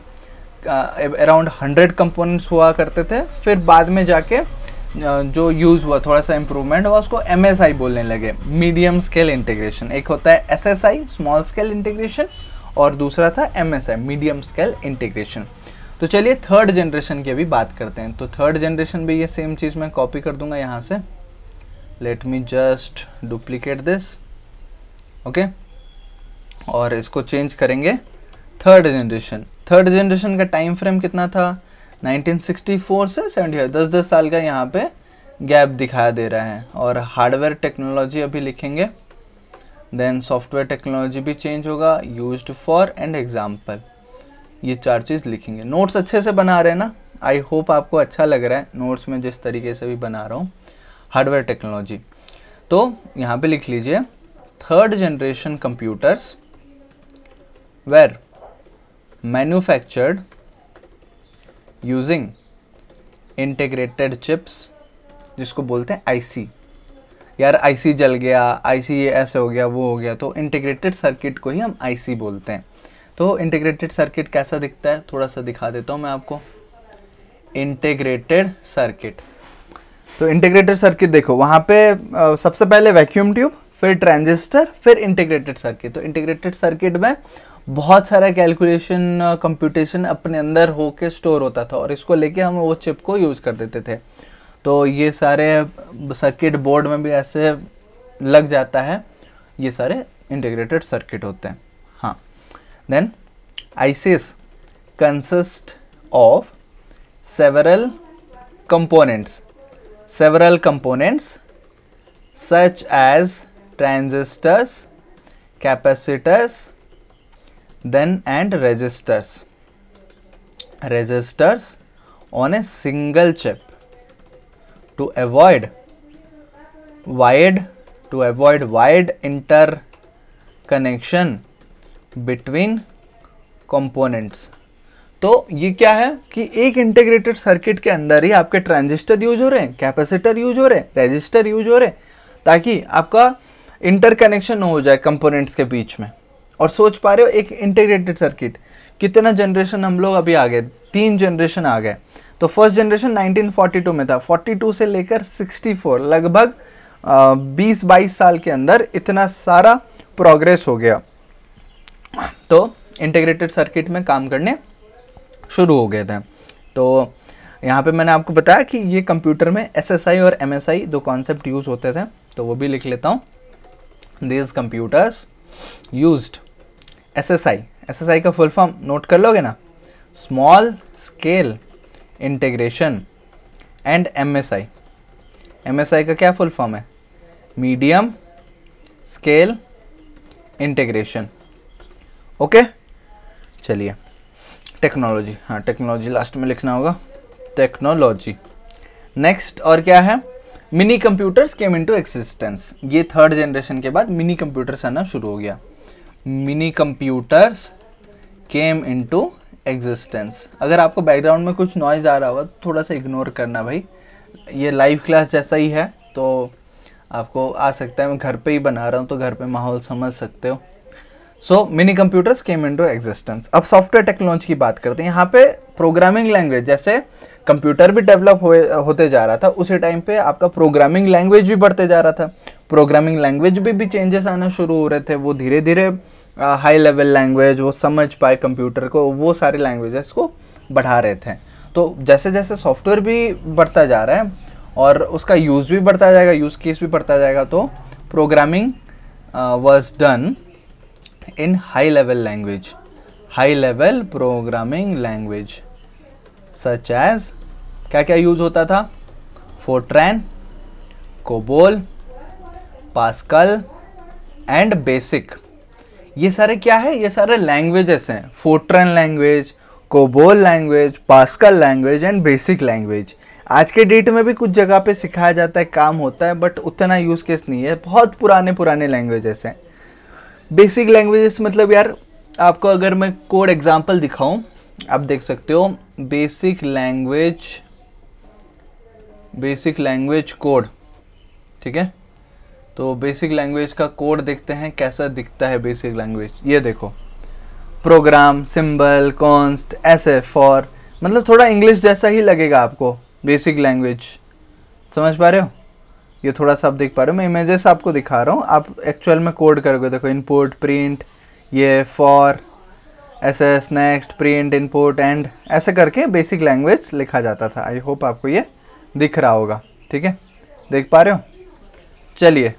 अराउंड 100 कंपोनेंट्स हुआ करते थे। फिर बाद में जाके जो यूज़ हुआ, थोड़ा सा इम्प्रूवमेंट हुआ, उसको MSI बोलने लगे, मीडियम स्केल इंटीग्रेशन। एक होता है SSI स्मॉल स्केल इंटीग्रेशन और दूसरा था MSI मीडियम स्केल इंटीग्रेशन। तो चलिए थर्ड जनरेशन की अभी बात करते हैं। तो थर्ड जनरेशन भी ये सेम चीज़ मैं कॉपी कर दूंगा यहाँ से। Let me just duplicate this, okay, और इसको चेंज करेंगे थर्ड जनरेशन। थर्ड जनरेशन का टाइम फ्रेम कितना था, 1964 से 70, 10 साल का यहाँ पे गैप दिखा दे रहा है। और हार्डवेयर टेक्नोलॉजी अभी लिखेंगे, देन सॉफ्टवेयर टेक्नोलॉजी भी चेंज होगा, यूज्ड फॉर एंड एग्जाम्पल, ये 4 चीज़ लिखेंगे। नोट्स अच्छे से बना रहे हैं ना, आई होप आपको अच्छा लग रहा है नोट्स में जिस तरीके से भी बना रहा हूँ। हार्डवेयर टेक्नोलॉजी, तो यहाँ पे लिख लीजिए, third generation computers were manufactured using integrated chips, जिसको बोलते हैं IC। यार IC जल गया, IC ऐसे हो गया, वो हो गया, तो इंटीग्रेटेड सर्किट को ही हम IC बोलते हैं। तो इंटीग्रेटेड सर्किट कैसा दिखता है, थोड़ा सा दिखा देता हूँ मैं आपको। इंटीग्रेटेड सर्किट, तो इंटीग्रेटेड सर्किट देखो वहाँ पे सबसे पहले वैक्यूम ट्यूब, फिर ट्रांजिस्टर, फिर इंटीग्रेटेड सर्किट। तो इंटीग्रेटेड सर्किट में बहुत सारा कैलकुलेशन, कंप्यूटेशन अपने अंदर होके स्टोर होता था, और इसको लेके हम वो चिप को यूज़ कर देते थे। तो ये सारे सर्किट बोर्ड में भी ऐसे लग जाता है, ये सारे इंटीग्रेटेड सर्किट होते हैं। हाँ, then ICs consist of several components such as transistors, capacitors, then and resistors on a single chip to avoid wide interconnection between components। तो ये क्या है कि एक इंटीग्रेटेड सर्किट के अंदर ही आपके ट्रांजिस्टर यूज हो रहे हैं, कैपेसिटर यूज हो रहे हैं, रेजिस्टर यूज हो रहे हैं, ताकि आपका इंटरकनेक्शन हो जाए कंपोनेंट्स के बीच में। और सोच पा रहे हो एक इंटीग्रेटेड सर्किट, कितना जनरेशन हम लोग अभी आ गए, 3 जनरेशन आ गए। तो फर्स्ट जनरेशन 1942 में था, 42 से लेकर 64, लगभग 20-22 साल के अंदर इतना सारा प्रोग्रेस हो गया। तो इंटीग्रेटेड सर्किट में काम करने शुरू हो गए थे। तो यहाँ पे मैंने आपको बताया कि ये कंप्यूटर में SSI और MSI 2 कॉन्सेप्ट यूज़ होते थे, तो वो भी लिख लेता हूँ। These computers used एसएसआई का फुल फॉर्म नोट कर लोगे ना, small scale integration. And MSI का क्या फुल फॉर्म है, मीडियम स्केल इंटीग्रेशन। ओके, चलिए टेक्नोलॉजी, हाँ टेक्नोलॉजी लास्ट में लिखना होगा, टेक्नोलॉजी। नेक्स्ट और क्या है, mini computers came into existence. ये थर्ड जनरेशन के बाद मिनी कंप्यूटर्स आना शुरू हो गया। Mini computers came into existence. अगर आपको बैकग्राउंड में कुछ नॉइज आ रहा होगा तो थोड़ा सा इग्नोर करना भाई, ये लाइव क्लास जैसा ही है तो आपको आ सकता है, मैं घर पे ही बना रहा हूँ तो घर पे माहौल समझ सकते हो। सो mini computers came into existence. अब सॉफ्टवेयर टेक्नोलॉजी की बात करते हैं। यहाँ पे प्रोग्रामिंग लैंग्वेज, जैसे कंप्यूटर भी डेवलप होते जा रहा था, उसी टाइम पे आपका प्रोग्रामिंग लैंग्वेज भी बढ़ते जा रहा था। प्रोग्रामिंग लैंग्वेज भी चेंजेस आना शुरू हो रहे थे, वो धीरे धीरे हाई लेवल लैंग्वेज वो समझ पाए कंप्यूटर को, वो सारे लैंग्वेजेस को बढ़ा रहे थे। तो जैसे जैसे सॉफ्टवेयर भी बढ़ता जा रहा है और उसका यूज़ भी बढ़ता जाएगा, यूज़ केस भी बढ़ता जाएगा, तो programming was done in high level language, high level programming language such as, क्या क्या यूज़ होता था, Fortran, COBOL, Pascal and BASIC. ये सारे क्या है, ये सारे लैंग्वेजेस हैं, Fortran language, COBOL language, Pascal language and BASIC language. आज के डेट में भी कुछ जगह पे सिखाया जाता है, काम होता है, बट उतना यूज़ केस नहीं है, बहुत पुराने लैंग्वेजेस हैं। बेसिक लैंग्वेजेस मतलब यार आपको अगर मैं कोड एग्जांपल दिखाऊं, आप देख सकते हो बेसिक लैंग्वेज कोड, ठीक है। तो बेसिक लैंग्वेज का कोड देखते हैं कैसा दिखता है बेसिक लैंग्वेज। ये देखो, प्रोग्राम, सिंबल, कॉन्स्ट, ऐसे, फॉर, मतलब थोड़ा इंग्लिश जैसा ही लगेगा आपको बेसिक लैंग्वेज, समझ पा रहे हो। ये थोड़ा सा आप देख पा रहे हो, मैं इमेजेस आपको दिखा रहा हूँ, आप एक्चुअल में कोड करोगे। देखो इनपुट, प्रिंट, ये for, SS, next, print, input and, ऐसे करके बेसिक लैंग्वेज लिखा जाता था। आई होप आपको ये दिख रहा होगा, ठीक है, देख पा रहे हो। चलिए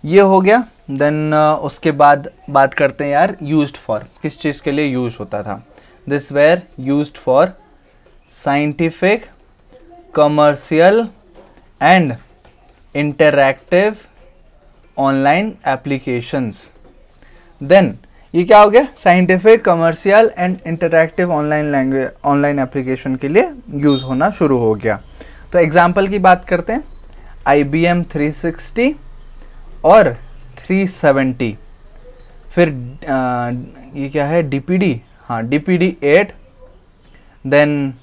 ये हो गया। देन उसके बाद बात करते हैं यार यूज्ड फॉर, किस चीज़ के लिए यूज होता था। This were used for scientific, commercial and interactive online applications. Then ये क्या हो गया, scientific, commercial and interactive online application के लिए यूज़ होना शुरू हो गया। तो एग्जाम्पल की बात करते हैं, IBM 360 और 370। फिर ये क्या है, DPD, हाँ DPD 8, देन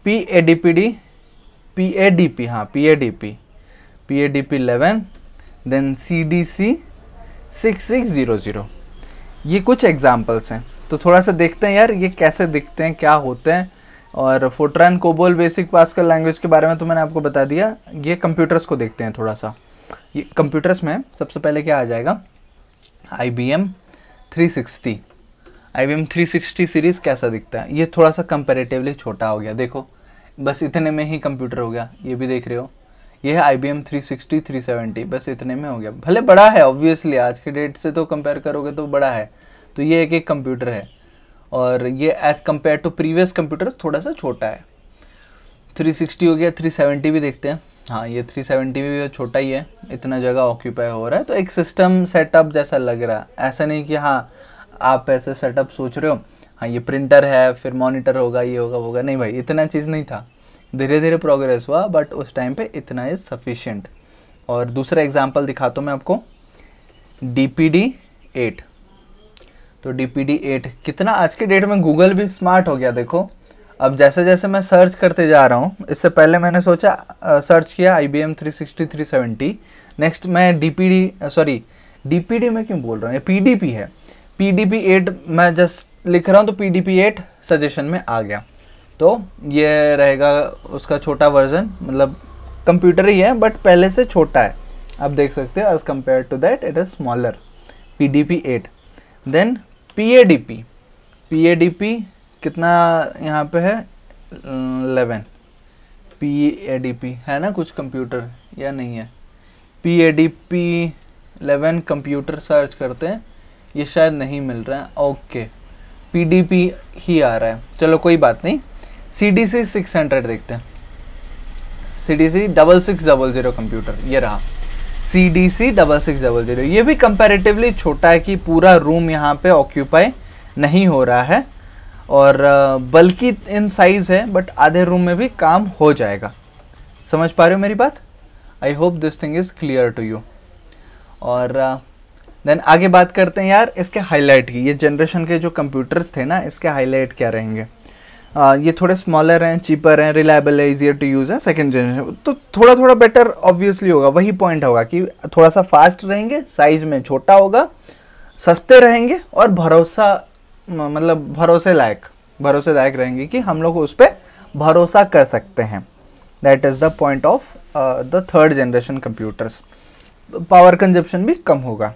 PADP, हाँ PADP 11, देन CDC 6600। ये कुछ एग्जाम्पल्स हैं। तो थोड़ा सा देखते हैं यार ये कैसे दिखते हैं, क्या होते हैं। और Fortran, COBOL, basic, pascal language के बारे में तो मैंने आपको बता दिया। ये कंप्यूटर्स को देखते हैं थोड़ा सा। ये कंप्यूटर्स में सबसे पहले क्या आ जाएगा, IBM 360। IBM 360 सीरीज़ कैसा दिखता है, ये थोड़ा सा कंपैरेटिवली छोटा हो गया। देखो बस इतने में ही कंप्यूटर हो गया, ये भी देख रहे हो। ये है IBM 360, 370, बस इतने में हो गया। भले बड़ा है ऑब्वियसली, आज के डेट से तो कंपेयर करोगे तो बड़ा है। तो ये एक कंप्यूटर है और ये as compare to previous computers थोड़ा सा छोटा है। 360 हो गया, 370 भी देखते हैं। हाँ ये 370 भी छोटा ही है, इतना जगह ऑक्यूपाई हो रहा है। तो एक सिस्टम सेटअप जैसा लग रहा है, ऐसा नहीं कि हाँ आप ऐसे सेटअप सोच रहे हो, हाँ ये प्रिंटर है फिर मॉनिटर होगा, ये होगा वो होगा, नहीं भाई इतना चीज़ नहीं था। धीरे धीरे प्रोग्रेस हुआ बट उस टाइम पे इतना इज सफिशिएंट। और दूसरा एग्जांपल दिखाता हूँ मैं आपको, DPD 8। तो DPD 8 कितना, आज के डेट में गूगल भी स्मार्ट हो गया। देखो अब जैसे जैसे मैं सर्च करते जा रहा हूँ, इससे पहले मैंने सोचा सर्च किया IBM 360, 370, नेक्स्ट मैं DPD में क्यों बोल रहा हूँ, ये PDP है। PDP 8 मैं जस्ट लिख रहा हूँ तो PDP 8 सजेशन में आ गया। तो ये रहेगा उसका छोटा वर्जन, मतलब कंप्यूटर ही है बट पहले से छोटा है, आप देख सकते हो। As compare to that it is smaller, PDP 8। Then PADP कितना यहाँ पे है, 11। PADP है ना कुछ कंप्यूटर या नहीं है, PADP 11 कंप्यूटर सर्च करते हैं, ये शायद नहीं मिल रहा है, ओके PDP ही आ रहा है, चलो कोई बात नहीं। CDC 600 देखते हैं, CDC 6600 कंप्यूटर, ये रहा CDC 6600। ये भी कंपैरेटिवली छोटा है कि पूरा रूम यहाँ पे ऑक्यूपाई नहीं हो रहा है, और बल्कि इन साइज है, बट आधे रूम में भी काम हो जाएगा। समझ पा रहे हो मेरी बात? I hope this thing is clear to you. और देन आगे बात करते हैं यार इसके हाईलाइट की। ये जनरेशन के जो कंप्यूटर्स थे ना, इसके हाईलाइट क्या रहेंगे? ये थोड़े स्मॉलर हैं, चीपर हैं, रिलायबल है, इजियर टू यूज़ है, सेकंड जनरेशन, तो थोड़ा थोड़ा बेटर ऑब्वियसली होगा। वही पॉइंट होगा कि थोड़ा सा फास्ट रहेंगे, साइज में छोटा होगा, सस्ते रहेंगे, और भरोसा मतलब भरोसेदायक रहेंगे कि हम लोग उस पर भरोसा कर सकते हैं। That is the point of the third generation computers. Power consumption भी कम होगा,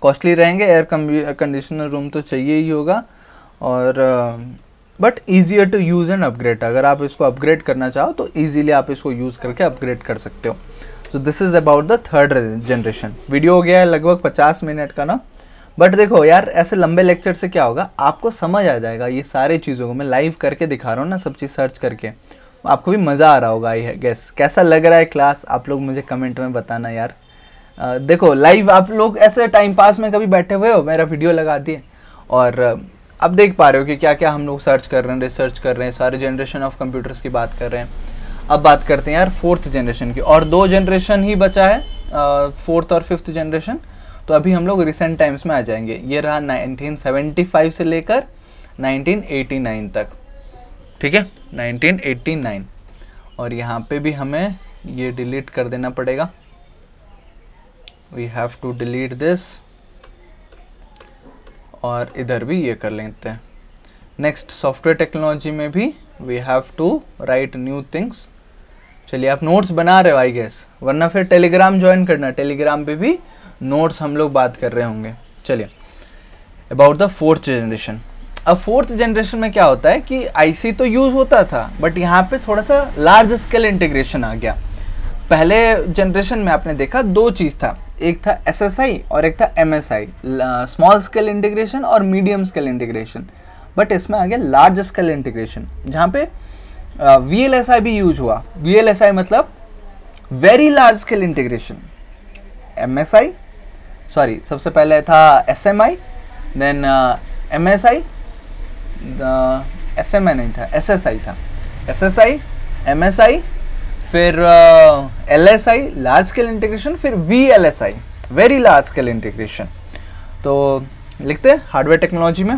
कॉस्टली रहेंगे, एयर कंडीशनर रूम तो चाहिए ही होगा, और but easier to use and upgrade. अगर आप इसको अपग्रेड करना चाहो तो ईजिली आप इसको यूज़ करके अपग्रेड कर सकते हो। So this is about the third generation. Video हो गया है लगभग 50 मिनट का ना, बट देखो यार ऐसे लंबे लेक्चर से क्या होगा, आपको समझ आ जाएगा ये सारी चीज़ों को। मैं लाइव करके दिखा रहा हूँ ना, सब चीज़ सर्च करके, आपको भी मज़ा आ रहा होगा। आई है गेस कैसा लग रहा है क्लास, आप लोग मुझे कमेंट में बताना यार। देखो लाइव आप लोग ऐसे टाइम पास में कभी बैठे हुए हो, मेरा वीडियो लगा दिए और अब देख पा रहे हो कि क्या क्या हम लोग सर्च कर रहे हैं, रिसर्च कर रहे हैं, सारे जनरेशन ऑफ कंप्यूटर्स की बात कर रहे हैं। अब बात करते हैं यार फोर्थ जनरेशन की, और 2 जनरेशन ही बचा है, फोर्थ और फिफ्थ जनरेशन। तो अभी हम लोग रिसेंट टाइम्स में आ जाएंगे। ये रहा 1975 से लेकर 1989 तक, ठीक है 1989। और यहाँ पे भी हमें ये डिलीट कर देना पड़ेगा, we have to delete this, और इधर भी ये कर लेते हैं। नेक्स्ट सॉफ्टवेयर टेक्नोलॉजी में भी we have to write new things. चलिए आप नोट्स बना रहे हो आई गेस, वरना फिर टेलीग्राम ज्वाइन करना, टेलीग्राम पे भी नोट्स हम लोग बात कर रहे होंगे। चलिए अबाउट द फोर्थ जनरेशन। अब फोर्थ जनरेशन में क्या होता है कि आईसी तो यूज़ होता था, बट यहाँ पे थोड़ा सा लार्ज स्केल इंटीग्रेशन आ गया। पहले जनरेशन में आपने देखा 2 चीज़ था, एक था SSI और एक था MSI, स्मॉल स्केल इंटीग्रेशन और मीडियम स्केल इंटीग्रेशन। बट इसमें आ गया लार्ज स्केल इंटीग्रेशन, जहाँ पे VLSI भी यूज हुआ। VLSI मतलब very large scale integration. MSI sorry सबसे पहले था SMI, देन MSI, SMA नहीं था, SSI था, SSI MSI, फिर LSI लार्ज स्केल इंटीग्रेशन, फिर VLSI very large scale integration. तो लिखते हैं हार्डवेयर टेक्नोलॉजी में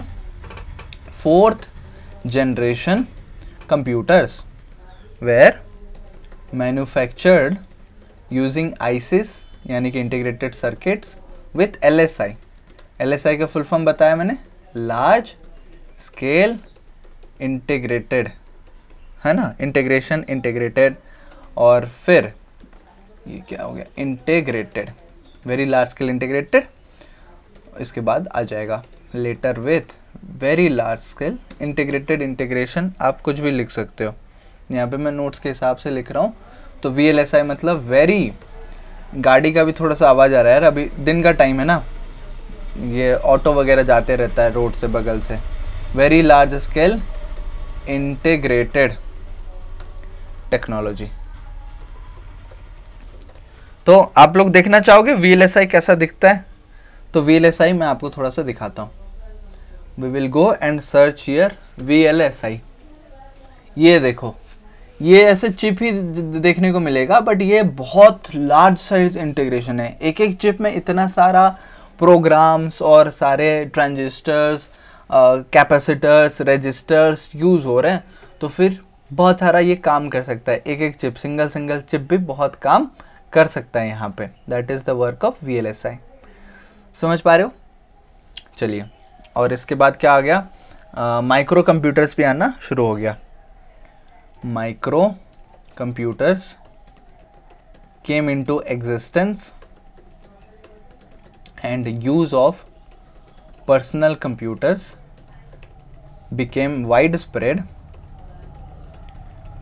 fourth generation computers were manufactured using ICs यानी कि integrated circuits with LSI। LSI का फुल फॉर्म बताया मैंने, लार्ज स्केल इंटीग्रेटेड, है ना, इंटीग्रेशन इंटीग्रेटेड, और फिर ये क्या हो गया integrated, very large scale integrated. इसके बाद आ जाएगा later with very large scale integrated integration. आप कुछ भी लिख सकते हो, यहाँ पे मैं नोट्स के हिसाब से लिख रहा हूँ। तो VLSI मतलब वेरी, गाड़ी का भी थोड़ा सा आवाज़ आ रहा है यार, अभी दिन का टाइम है ना, ये ऑटो वगैरह जाते रहता है रोड से बगल से। Very large scale integrated technology. तो आप लोग देखना चाहोगे VLSI कैसा दिखता है? तो VLSI मैं आपको थोड़ा सा दिखाता हूँ। We will go and search here VLSI। ये देखो, ये ऐसे चिप ही देखने को मिलेगा, बट ये बहुत लार्ज साइज इंटीग्रेशन है। एक एक चिप में इतना सारा प्रोग्राम्स और सारे ट्रांजिस्टर्स, कैपेसिटर्स, रजिस्टर्स यूज़ हो रहे हैं, तो फिर बहुत सारा ये काम कर सकता है। एक एक चिप, सिंगल चिप भी बहुत काम कर सकता है यहाँ पे। That is the work of VLSI। समझ पा रहे हो? चलिए, और इसके बाद क्या आ गया, माइक्रो कंप्यूटर्स भी आना शुरू हो गया। Micro computers came into existence and use of personal computers became widespread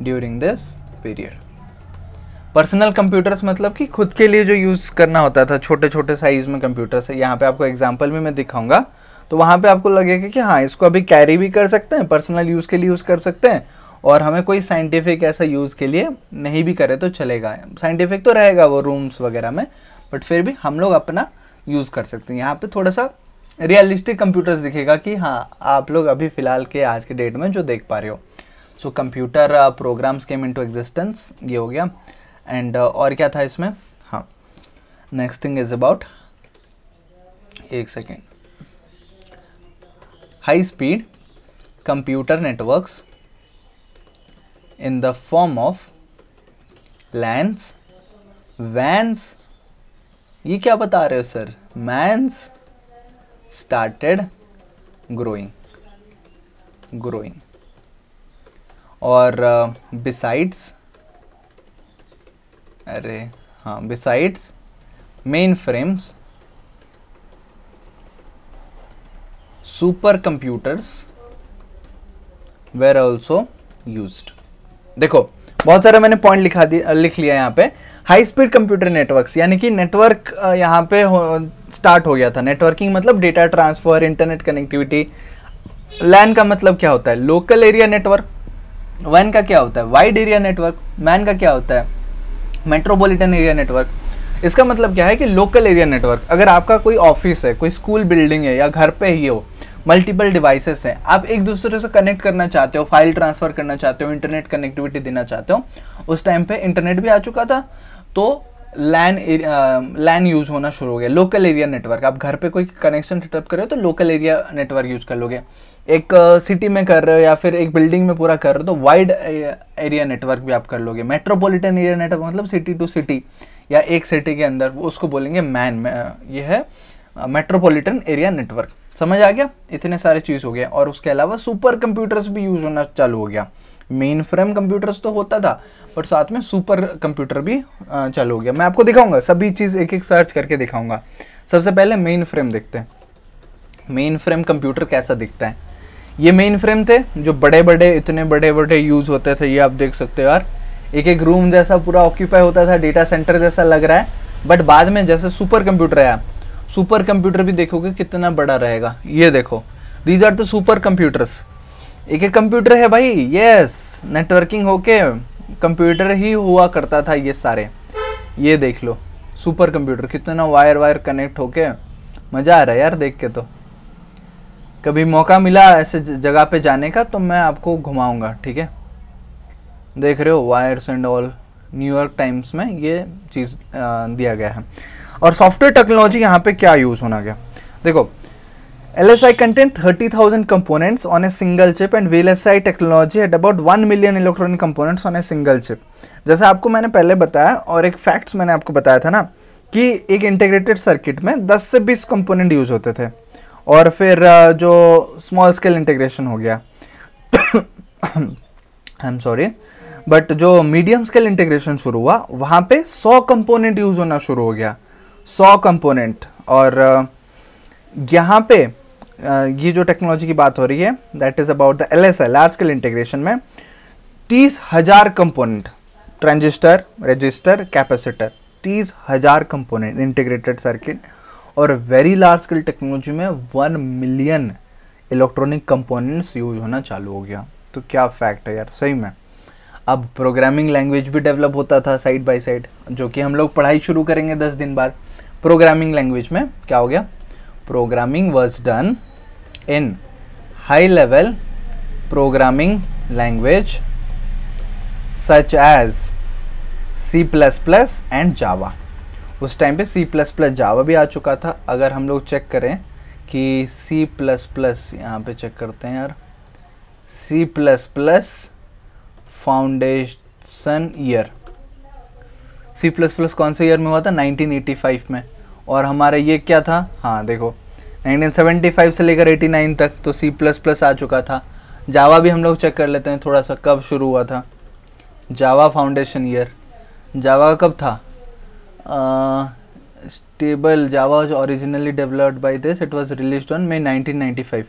during this period। Personal computers मतलब कि खुद के लिए जो यूज़ करना होता था, छोटे छोटे साइज़ में कंप्यूटर्स है। यहाँ पे आपको एग्जांपल में मैं दिखाऊंगा, तो वहाँ पे आपको लगेगा कि हाँ इसको अभी कैरी भी कर सकते हैं, पर्सनल यूज़ के लिए यूज़ कर सकते हैं, और हमें कोई साइंटिफिक ऐसा यूज़ के लिए नहीं भी करे तो चलेगा। साइंटिफिक तो रहेगा वो रूम्स वगैरह में, बट फिर भी हम लोग अपना यूज़ कर सकते हैं। यहाँ पे थोड़ा सा रियलिस्टिक कंप्यूटर्स दिखेगा कि हाँ आप लोग अभी फ़िलहाल के आज के डेट में जो देख पा रहे हो। So computer programs came into existence, ये हो गया। एंड और क्या था इसमें, हाँ नेक्स्ट थिंग इज अबाउट, एक second, high speed computer networks in the form of LANs, WANs, ये क्या बता रहे हो सर, MANs started growing और besides, अरे हाँ, besides mainframes, supercomputers were also used। देखो बहुत सारा मैंने पॉइंट लिख लिया यहाँ पे। हाई स्पीड कंप्यूटर नेटवर्क्स, यानी कि नेटवर्क यहाँ पे स्टार्ट हो गया था। नेटवर्किंग मतलब डेटा ट्रांसफर, इंटरनेट कनेक्टिविटी। लैन का मतलब क्या होता है, लोकल एरिया नेटवर्क। वैन का क्या होता है, वाइड एरिया नेटवर्क। मैन का क्या होता है, मेट्रोपॉलिटन एरिया नेटवर्क। इसका मतलब क्या है कि लोकल एरिया नेटवर्क, अगर आपका कोई ऑफिस है, कोई स्कूल बिल्डिंग है, या घर पे ही हो, मल्टीपल डिवाइसेस हैं, आप एक दूसरे से कनेक्ट करना चाहते हो, फाइल ट्रांसफ़र करना चाहते हो, इंटरनेट कनेक्टिविटी देना चाहते हो। उस टाइम पे इंटरनेट भी आ चुका था, तो लैन यूज़ होना शुरू हो गया। लोकल एरिया नेटवर्क, आप घर पे कोई कनेक्शन सेटअप कर रहे हो तो लोकल एरिया नेटवर्क यूज़ कर लोगे। एक सिटी में कर रहे हो या फिर एक बिल्डिंग में पूरा कर रहे हो तो वाइड एरिया नेटवर्क भी आप कर लोगे। मेट्रोपॉलिटन एरिया नेटवर्क मतलब सिटी टू सिटी या एक सिटी के अंदर, उसको बोलेंगे मैन। ये है मेट्रोपॉलिटन एरिया नेटवर्क। समझ आ गया, इतने सारे चीज़ हो गया। और उसके अलावा सुपर कंप्यूटर्स भी यूज़ होना चालू हो गया। मेन फ्रेम कंप्यूटर्स तो होता था, बट साथ में सुपर कंप्यूटर भी चालू हो गया। मैं आपको दिखाऊंगा सभी चीज़, एक एक सर्च करके दिखाऊंगा। सबसे पहले मेन फ्रेम देखते हैं। मेन फ्रेम कंप्यूटर कैसा दिखता है। ये मेन फ्रेम थे जो बड़े बड़े, इतने बड़े बड़े यूज़ होते थे। ये आप देख सकते हो यार, एक एक रूम जैसा पूरा ऑक्यूपाई होता था, डेटा सेंटर जैसा लग रहा है। बट बाद में जैसे सुपर कंप्यूटर आया, सुपर कंप्यूटर भी देखोगे कितना बड़ा रहेगा। ये देखो, these are the super computers. एक एक कंप्यूटर है भाई। यस, नेटवर्किंग होके कंप्यूटर ही हुआ करता था ये सारे। ये देख लो सुपर कंप्यूटर, कितना वायर कनेक्ट होके, मज़ा आ रहा है यार देख के। तो कभी मौका मिला ऐसे जगह पे जाने का तो मैं आपको घुमाऊंगा, ठीक है। देख रहे हो wires and all, New York times में ये चीज़ दिया गया है। और सॉफ्टवेयर टेक्नोलॉजी यहाँ पे क्या यूज़ होना गया, देखो। LSI contain 30,000 components on a single chip and VLSI technology had about 1 million electronic components on a single chip। जैसा आपको मैंने पहले बताया, और एक फैक्ट्स मैंने आपको बताया था ना कि एक इंटीग्रेटेड सर्किट में 10 से 20 कंपोनेंट यूज़ होते थे। और फिर जो स्मॉल स्केल इंटीग्रेशन हो गया आई एम सॉरी, बट जो मीडियम स्केल इंटीग्रेशन शुरू हुआ वहाँ पे 100 कंपोनेंट यूज़ होना शुरू हो गया, 100 कंपोनेंट। और यहाँ पे ये जो टेक्नोलॉजी की बात हो रही है, that is about the LSI, large scale integration में 30,000 component, transistor, register, capacitor, 30,000 component integrated circuit. और वेरी लार्ज स्केल टेक्नोलॉजी में 1 मिलियन इलेक्ट्रॉनिक कंपोनेंट्स यूज होना चालू हो गया। तो क्या फैक्ट है यार, सही में। अब प्रोग्रामिंग लैंग्वेज भी डेवलप होता था साइड बाय साइड, जो कि हम लोग पढ़ाई शुरू करेंगे 10 दिन बाद। प्रोग्रामिंग लैंग्वेज में क्या हो गया, programming was done in high level programming language such as C++ and Java. उस टाइम पे C++ जावा भी आ चुका था। अगर हम लोग चेक करें कि C++, यहाँ पे चेक करते हैं यार, C++ फाउंडेशन ईयर, C++ कौन से ईयर में हुआ था, 1985 में। और हमारा ये क्या था, हाँ देखो 1975 से लेकर 89 तक तो C++ आ चुका था। जावा भी हम लोग चेक कर लेते हैं थोड़ा सा, कब शुरू हुआ था जावा फाउंडेशन ईयर। जावा कब था, stable Java was originally developed by this, it was released on May 1995,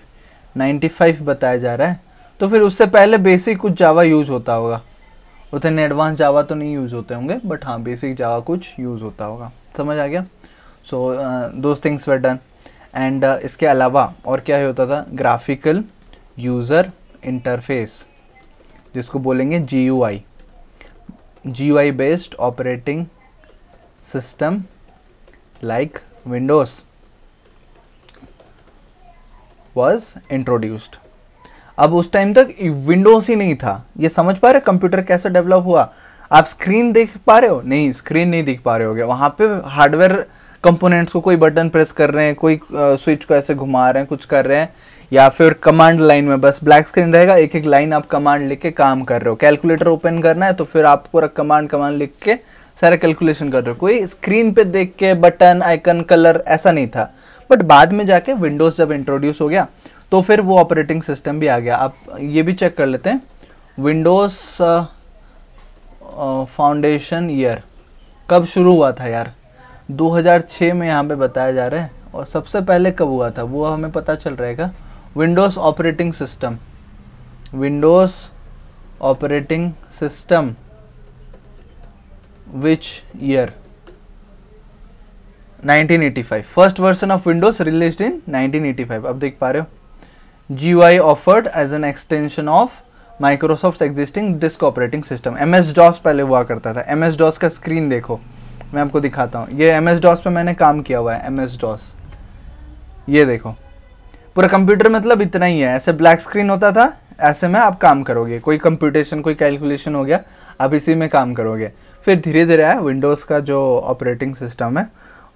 95 बताया जा रहा है। तो फिर उससे पहले बेसिक कुछ जावा यूज़ होता होगा, उतने एडवांस जावा तो नहीं यूज़ होते होंगे, बट हाँ बेसिक जावा कुछ यूज़ होता होगा। समझ आ गया। So those things were done. And इसके अलावा और क्या होता था, ग्राफिकल यूज़र इंटरफेस, जिसको बोलेंगे GUI, GUI based operating system like Windows was introduced. अब उस टाइम तक विंडोज़ ही नहीं था। ये समझ पा रहे कंप्यूटर कैसे डेवलप हुआ? आप स्क्रीन देख पा रहे हो? नहीं, स्क्रीन नहीं दिख पा रहे होगे। वहाँ पे हार्डवेयर कंपोनेंट्स को कोई बटन प्रेस कर रहे हैं, कोई स्विच को ऐसे घुमा रहे हैं, कुछ कर रहे हैं, या फिर कमांड लाइन में बस ब्लैक स्क्रीन रहेगा, एक एक लाइन आप कमांड लिख के काम कर रहे हो। कैलकुलेटर ओपन करना है तो फिर आप पूरा कमांड लिख के सारे कैलकुलेशन कर रहे हो। कोई स्क्रीन पे देख के बटन आइकन कलर ऐसा नहीं था। बट बाद में जाके विंडोज़ जब इंट्रोड्यूस हो गया तो फिर वो ऑपरेटिंग सिस्टम भी आ गया। आप ये भी चेक कर लेते हैं, विंडोज़ फाउंडेशन ईयर कब शुरू हुआ था यार? 2006 में यहाँ पे बताया जा रहा है। और सबसे पहले कब हुआ था वो हमें पता चल रहेगा। Windows operating system, Windows operating system which year? 1985। First version of Windows released in 1985। अब देख पा रहे हो, GUI offered as an extension of Microsoft existing disk operating system. MS-DOS पहले हुआ करता था। MS-DOS का स्क्रीन देखो, मैं आपको दिखाता हूँ। ये MS-DOS पे मैंने काम किया हुआ है। MS-DOS ये देखो, पूरा कंप्यूटर मतलब इतना ही है। ऐसे ब्लैक स्क्रीन होता था, ऐसे में आप काम करोगे, कोई कंप्यूटेशन कोई कैलकुलेशन हो गया, आप इसी में काम करोगे। फिर धीरे धीरे आया विंडोज़ का जो ऑपरेटिंग सिस्टम है,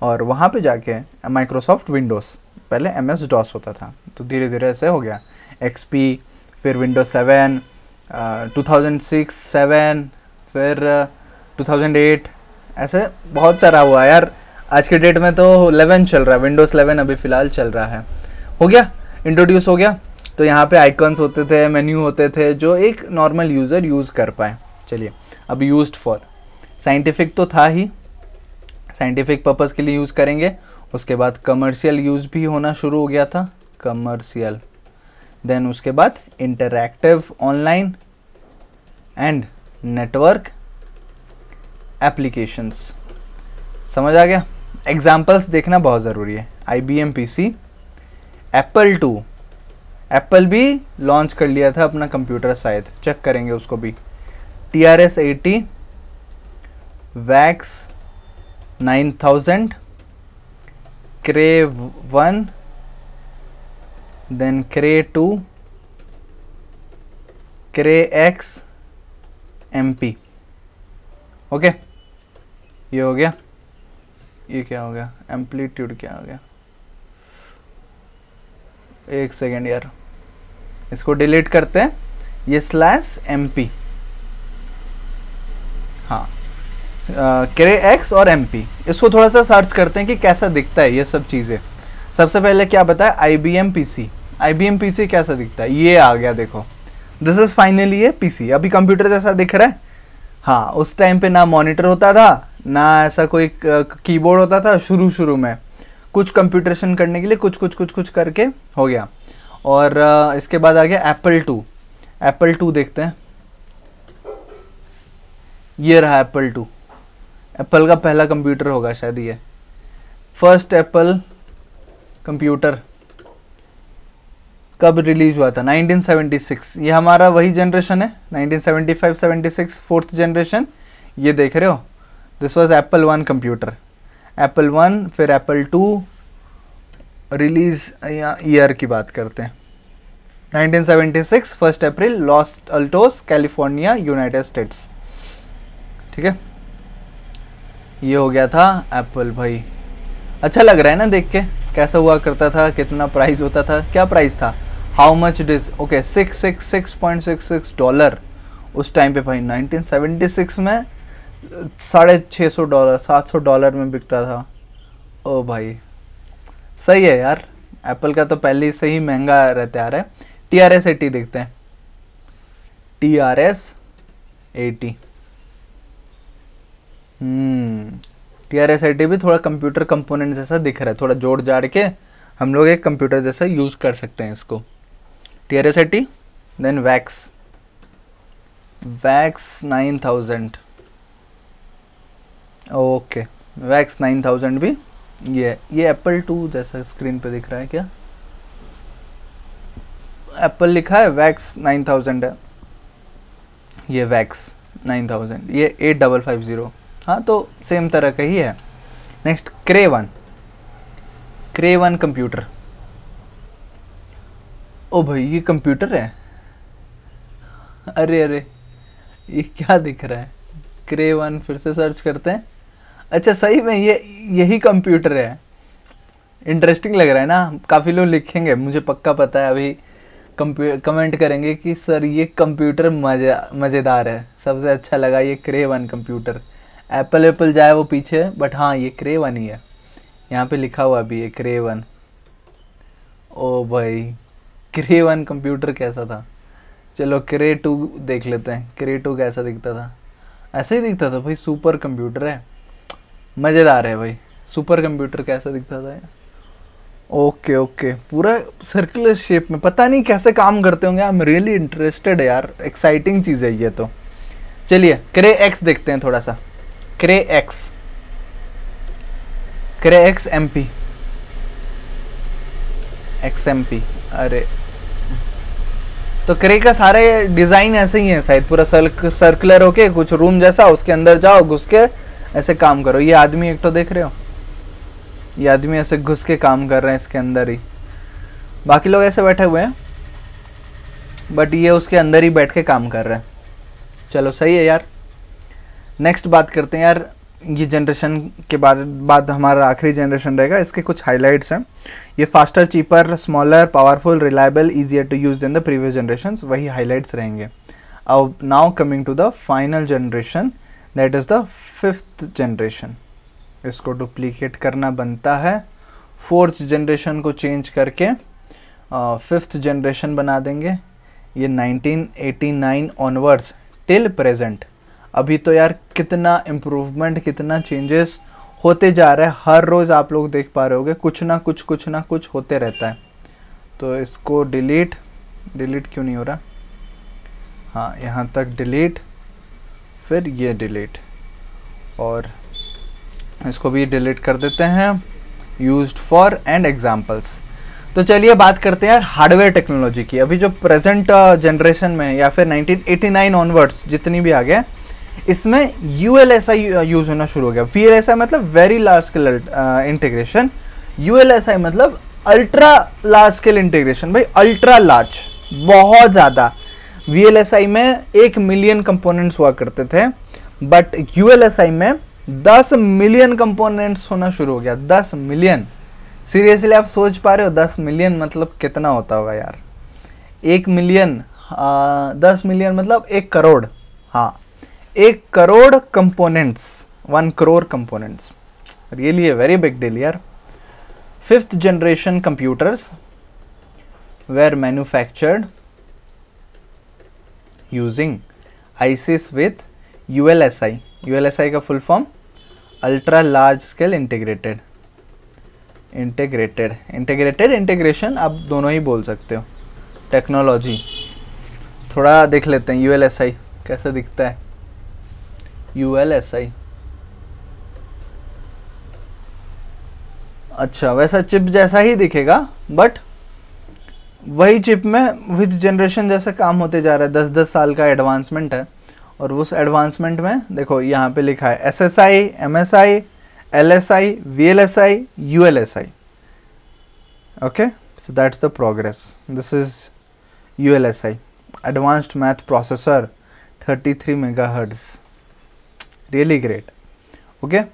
और वहाँ पे जाके माइक्रोसॉफ्ट विंडोज़, पहले MS-DOS होता था, तो धीरे धीरे ऐसे हो गया XP, फिर विंडोज़ 7, 2006, 7, फिर 2008, ऐसे बहुत सारा हुआ यार। आज के डेट में तो 11 चल रहा है, विंडोज़ 11 अभी फ़िलहाल चल रहा है। हो गया, इंट्रोड्यूस हो गया। तो यहाँ पे आइकन्स होते थे, मेन्यू होते थे, जो एक नॉर्मल यूज़र यूज़ कर पाए। चलिए, अब यूज्ड फॉर साइंटिफिक तो था ही, साइंटिफिक पर्पज़ के लिए यूज़ करेंगे। उसके बाद कमर्शियल यूज़ भी होना शुरू हो गया था, कमर्शियल। देन उसके बाद interactive online and network applications. समझ आ गया? एग्जाम्पल्स देखना बहुत ज़रूरी है। IBM PC, एप्पल 2, एप्पल भी लॉन्च कर लिया था अपना कंप्यूटर, शायद चेक करेंगे उसको भी। TRS-80, VAX 9000, Cray 1, then Cray 2, Cray X, MP। Okay, ये हो गया। ये क्या हो गया? एम्पलीट्यूड क्या हो गया? एक सेकेंड यार, इसको डिलीट करते हैं, ये /MP। हाँ, Cray X और MP, इसको थोड़ा सा सर्च करते हैं कि कैसा दिखता है ये सब चीज़ें। सबसे पहले क्या बताया? IBM PC। IBM PC कैसा दिखता है? ये आ गया, देखो, दिस इज़ फाइनली ये PC। अभी कंप्यूटर जैसा दिख रहा है। हाँ, उस टाइम पे ना मॉनिटर होता था, ना ऐसा कोई कीबोर्ड होता था। शुरू में कुछ कंप्यूटेशन करने के लिए कुछ करके हो गया। और इसके बाद आ गया एप्पल 2। एप्पल 2 देखते हैं, ये रहा एप्पल 2। एप्पल का पहला कंप्यूटर होगा शायद ये, फर्स्ट एप्पल कंप्यूटर कब रिलीज हुआ था? 1976। ये हमारा वही जनरेशन है, 1975-76 फोर्थ जनरेशन। ये देख रहे हो, this was Apple 1 computer. Apple 1, फिर एप्पल 2। रिलीज ईयर की बात करते हैं, 1976, 1 अप्रैल, Los Altos, California, United States. ठीक है, ये हो गया था एप्पल भाई। अच्छा लग रहा है ना देख के, कैसा हुआ करता था, कितना प्राइस होता था, क्या प्राइस था, how much it is? Okay, $666.66 उस टाइम पे भाई। 1976 में $650, $700 में बिकता था। ओ भाई, सही है यार, एप्पल का तो पहले से ही महंगा रहता आ रहा है। TRS-80 देखते हैं, TRS-80। TRS-80 भी थोड़ा कंप्यूटर कंपोनेंट जैसा दिख रहा है, थोड़ा जोड़ जाड़ के हम लोग एक कंप्यूटर जैसा यूज़ कर सकते हैं इसको। TRS-80, then VAX। VAX 9000, okay VAX 9000 भी ये एप्पल 2 जैसा स्क्रीन पे दिख रहा है क्या? एप्पल लिखा है, वैक्स 9000 है, ये वैक्स 9000, ये 8550, हाँ तो सेम तरह का ही है। Next Cray one computer. ओ भाई ये कंप्यूटर है, अरे अरे ये क्या दिख रहा है? क्रे वन फिर से सर्च करते हैं। अच्छा सही में ये यही कंप्यूटर है, इंटरेस्टिंग लग रहा है ना। काफ़ी लोग लिखेंगे, मुझे पक्का पता है अभी कमेंट करेंगे कि सर ये कंप्यूटर मज़ेदार है, सबसे अच्छा लगा ये क्रे वन कंप्यूटर। एप्पल जाए वो पीछे, बट हाँ ये क्रे वन ही है, यहाँ पे लिखा हुआ भी है क्रे वन। ओ भाई क्रे वन कंप्यूटर कैसा था? चलो क्रे 2 देख लेते हैं, क्रे 2 कैसा दिखता था? ऐसे ही दिखता था भाई, सुपर कंप्यूटर है, मज़ेदार है भाई। सुपर कंप्यूटर कैसा दिखता था? ओके ओके, पूरा सर्कुलर शेप में, पता नहीं कैसे काम करते होंगे। आई एम रियली इंटरेस्टेड यार, एक्साइटिंग चीज़ है ये तो। चलिए क्रे एक्स देखते हैं थोड़ा सा। क्रे एक्स एमपी XMP, अरे तो क्रे का सारे डिज़ाइन ऐसे ही है शायद, पूरा सर्कुलर होके कुछ रूम जैसा, उसके अंदर जाओ घुस के ऐसे काम करो। ये आदमी एक तो देख रहे हो, ये आदमी ऐसे घुस के काम कर रहे हैं इसके अंदर ही, बाकी लोग ऐसे बैठे हुए हैं, बट ये उसके अंदर ही बैठ के काम कर रहे हैं। चलो सही है यार। नेक्स्ट बात करते हैं यार, ये जनरेशन के बाद हमारा आखिरी जनरेशन रहेगा, इसके कुछ हाइलाइट्स हैं। ये faster, cheaper, smaller, powerful, reliable, easier to use than the previous generations, वही हाइलाइट्स रहेंगे। अब now coming to the final generation, that is the 5th generation. इसको डुप्लीकेट करना बनता है, 4th जनरेशन को चेंज करके 5th जनरेशन बना देंगे। ये 1989 ऑनवर्ड्स टिल प्रेजेंट, अभी तो यार कितना इम्प्रूवमेंट, कितना चेंजेस होते जा रहा है, हर रोज़ आप लोग देख पा रहे होगे, कुछ ना कुछ होते रहता है। तो इसको डिलीट क्यों नहीं हो रहा? हाँ यहाँ तक डिलीट, फिर ये डिलीट, और इसको भी डिलीट कर देते हैं, यूज्ड फॉर एंड एग्जाम्पल्स। तो चलिए बात करते हैं यार हार्डवेयर टेक्नोलॉजी की। अभी जो प्रेजेंट जनरेशन में या फिर 1989 ऑनवर्ड्स जितनी भी आ गया, इसमें ULSI यूज़ होना शुरू हो गया। VLSI मतलब very large scale integration, ULSI मतलब अल्ट्रा लार्ज स्केल इंटीग्रेशन। भाई अल्ट्रा लार्ज, बहुत ज़्यादा। VLSI में 1 मिलियन कंपोनेंट्स हुआ करते थे, बट ULSI में 10 मिलियन कंपोनेंट्स होना शुरू हो गया। 10 मिलियन, सीरियसली आप सोच पा रहे हो 10 मिलियन मतलब कितना होता होगा यार? 1 मिलियन 10 मिलियन मतलब 1 करोड़, हाँ 1 crore components, 1 crore components, really a very big deal यार। 5th generation computers were manufactured using ICs with ULSI। ULSI का full form ultra large scale integrated integration, आप दोनों ही बोल सकते हो। टेक्नोलॉजी थोड़ा देख लेते हैं, ULSI कैसा दिखता है? ULSI, अच्छा वैसा चिप जैसा ही दिखेगा, बट वही चिप में विद जनरेशन जैसा काम होते जा रहा है। 10-10 साल का एडवांसमेंट है, और उस एडवांसमेंट में देखो यहाँ पे लिखा है SSI, MSI, LSI, VLSI, ULSI। okay, so that's the progress. This is ULSI, advanced math processor, 33 megahertz, really great। okay,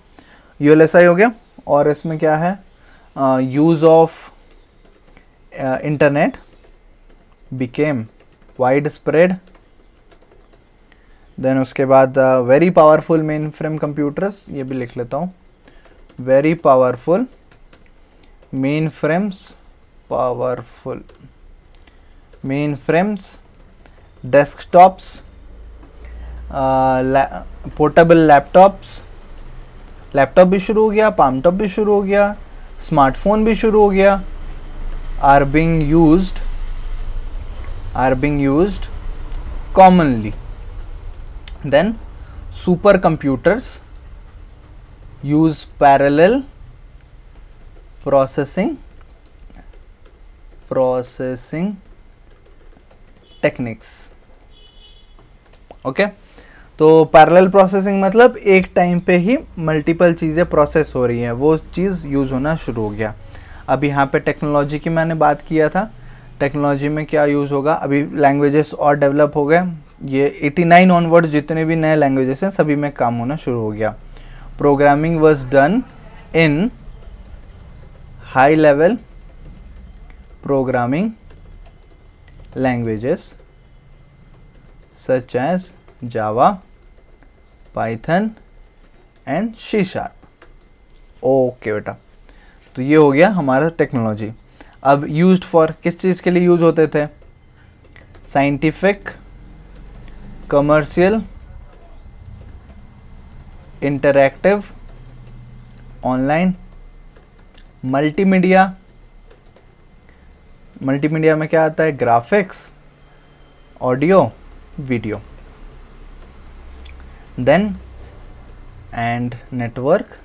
ULSI हो गया। और इसमें क्या है? Use of internet became widespread। Then उसके बाद very powerful mainframe computers, ये भी लिख लेता हूँ, very powerful mainframes, desktops, portable laptop भी शुरू हो गया, पाम टॉप भी शुरू हो गया, स्मार्टफोन भी शुरू हो गया, are being used commonly then super computers use parallel processing techniques. Okay, तो पैरेलल प्रोसेसिंग मतलब एक टाइम पे ही मल्टीपल चीज़ें प्रोसेस हो रही हैं, वो चीज़ यूज़ होना शुरू हो गया। अब यहाँ पे टेक्नोलॉजी की मैंने बात किया था, टेक्नोलॉजी में क्या यूज़ होगा, अभी लैंग्वेजेस और डेवलप हो गए, ये 89 ऑनवर्ड्स जितने भी नए लैंग्वेजेस हैं सभी में काम होना शुरू हो गया। Programming was done in high level programming languages such as Java, Python and C#। Okay बेटा, तो ये हो गया हमारा टेक्नोलॉजी। अब यूज्ड फॉर किस चीज़ के लिए यूज होते थे? Scientific, commercial, interactive, online, multimedia. Multimedia में क्या आता है? Graphics, audio, video. Then and network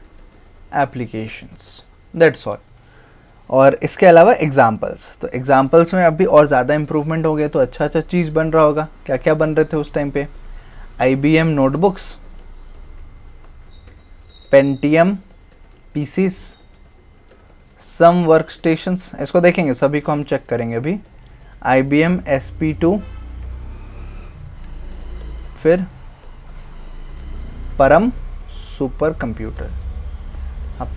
applications, that's all. और इसके अलावा एग्जाम्पल्स, तो एग्जाम्पल्स में अभी और ज़्यादा इम्प्रूवमेंट हो गया, तो अच्छा अच्छा चीज़ बन रहा होगा। क्या क्या बन रहे थे उस टाइम पे? IBM notebooks, Pentium PCs, some work stations, इसको देखेंगे, सभी को हम चेक करेंगे अभी। IBM SP2, फिर परम सुपर कंप्यूटर। हाँ,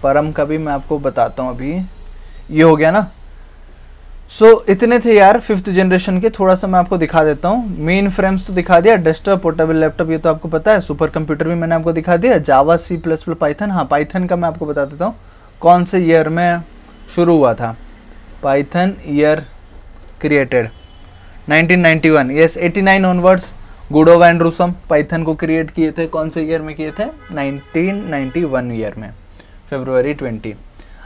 परम का भी मैं आपको बताता हूँ अभी। ये हो गया ना। सो इतने थे यार 5th जनरेशन के। थोड़ा सा मैं आपको दिखा देता हूँ। मेन फ्रेम्स तो दिखा दिया, डेस्कटॉप, पोर्टेबल लैपटॉप ये तो आपको पता है। सुपर कंप्यूटर भी मैंने आपको दिखा दिया। जावा, C++, पाइथन। हाँ, पाइथन का मैं आपको बता देता हूँ कौन से ईयर में शुरू हुआ था। Python year created 1991, yes 89 onwards. Guido van Rossum Python को क्रिएट किए थे, कौन से ईयर में किए थे? 1991 ईयर में, February 20।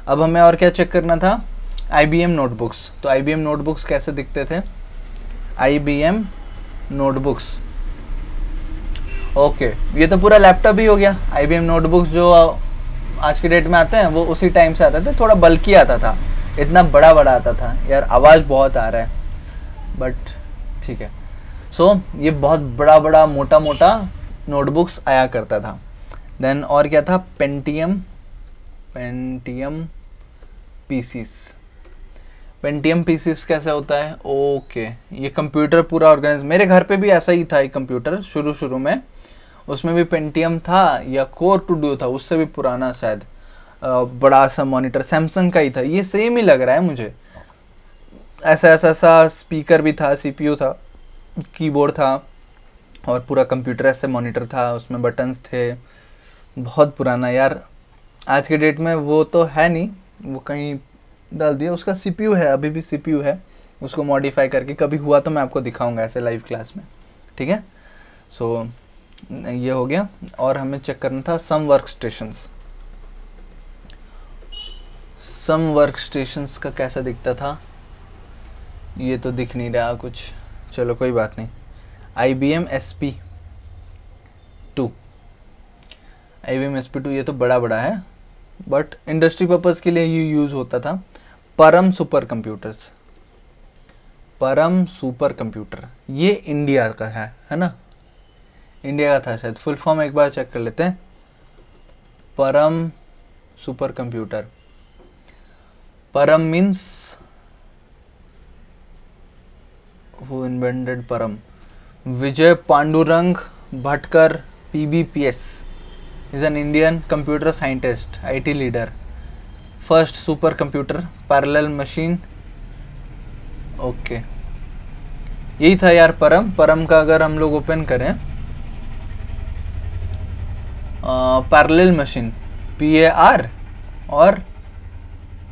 अब हमें और क्या चेक करना था? IBM notebooks. तो IBM नोटबुक्स कैसे दिखते थे? IBM नोटबुक्स, ओके, ये तो पूरा लैपटॉप ही हो गया। IBM नोटबुक्स जो आज की डेट में आते हैं वो उसी टाइम से आते थे, थोड़ा बल्कि आता था, इतना बड़ा बड़ा आता था। यार आवाज़ बहुत आ रहा है, बट ठीक है। सो ये बहुत बड़ा बड़ा मोटा मोटा नोटबुक्स आया करता था। देन और क्या था? Pentium pieces. पेंटियम पीसीस कैसे होता है? ओके, ये कंप्यूटर पूरा ऑर्गेनाइज, मेरे घर पे भी ऐसा ही था एक कंप्यूटर शुरू में, उसमें भी पेंटियम था या कोर टू डू था, उससे भी पुराना शायद, बड़ा सा मॉनिटर सैमसंग का ही था। ये सेम ही लग रहा है मुझे। ऐसा स्पीकर भी था, CPU था, कीबोर्ड था, और पूरा कंप्यूटर ऐसे मॉनिटर था, उसमें बटन्स थे। बहुत पुराना यार, आज के डेट में वो तो है नहीं, वो कहीं डाल दिया। उसका CPU है, अभी भी CPU है, उसको मॉडिफाई करके कभी हुआ तो मैं आपको दिखाऊंगा ऐसे लाइव क्लास में, ठीक है। सो ये हो गया। और हमें चेक करना था some work stations. Some work stations का कैसा दिखता था? ये तो दिख नहीं रहा कुछ, चलो कोई बात नहीं। IBM SP2, IBM SP2 ये तो बड़ा बड़ा है, बट इंडस्ट्री पर्पज़ के लिए ये यूज़ होता था। परम सुपर कंप्यूटर्स, परम सुपर कंप्यूटर, ये इंडिया का है ना? इंडिया का था शायद। फुल फॉर्म एक बार चेक कर लेते हैं। Param super computer, Param means who invented Param? Vijay Pandurang Bhatkar, PBPS is an Indian computer scientist, IT leader, first super computer, parallel machine। Okay, यही था यार परम का अगर हम लोग ओपन करें, पैरेलल मशीन, PAR और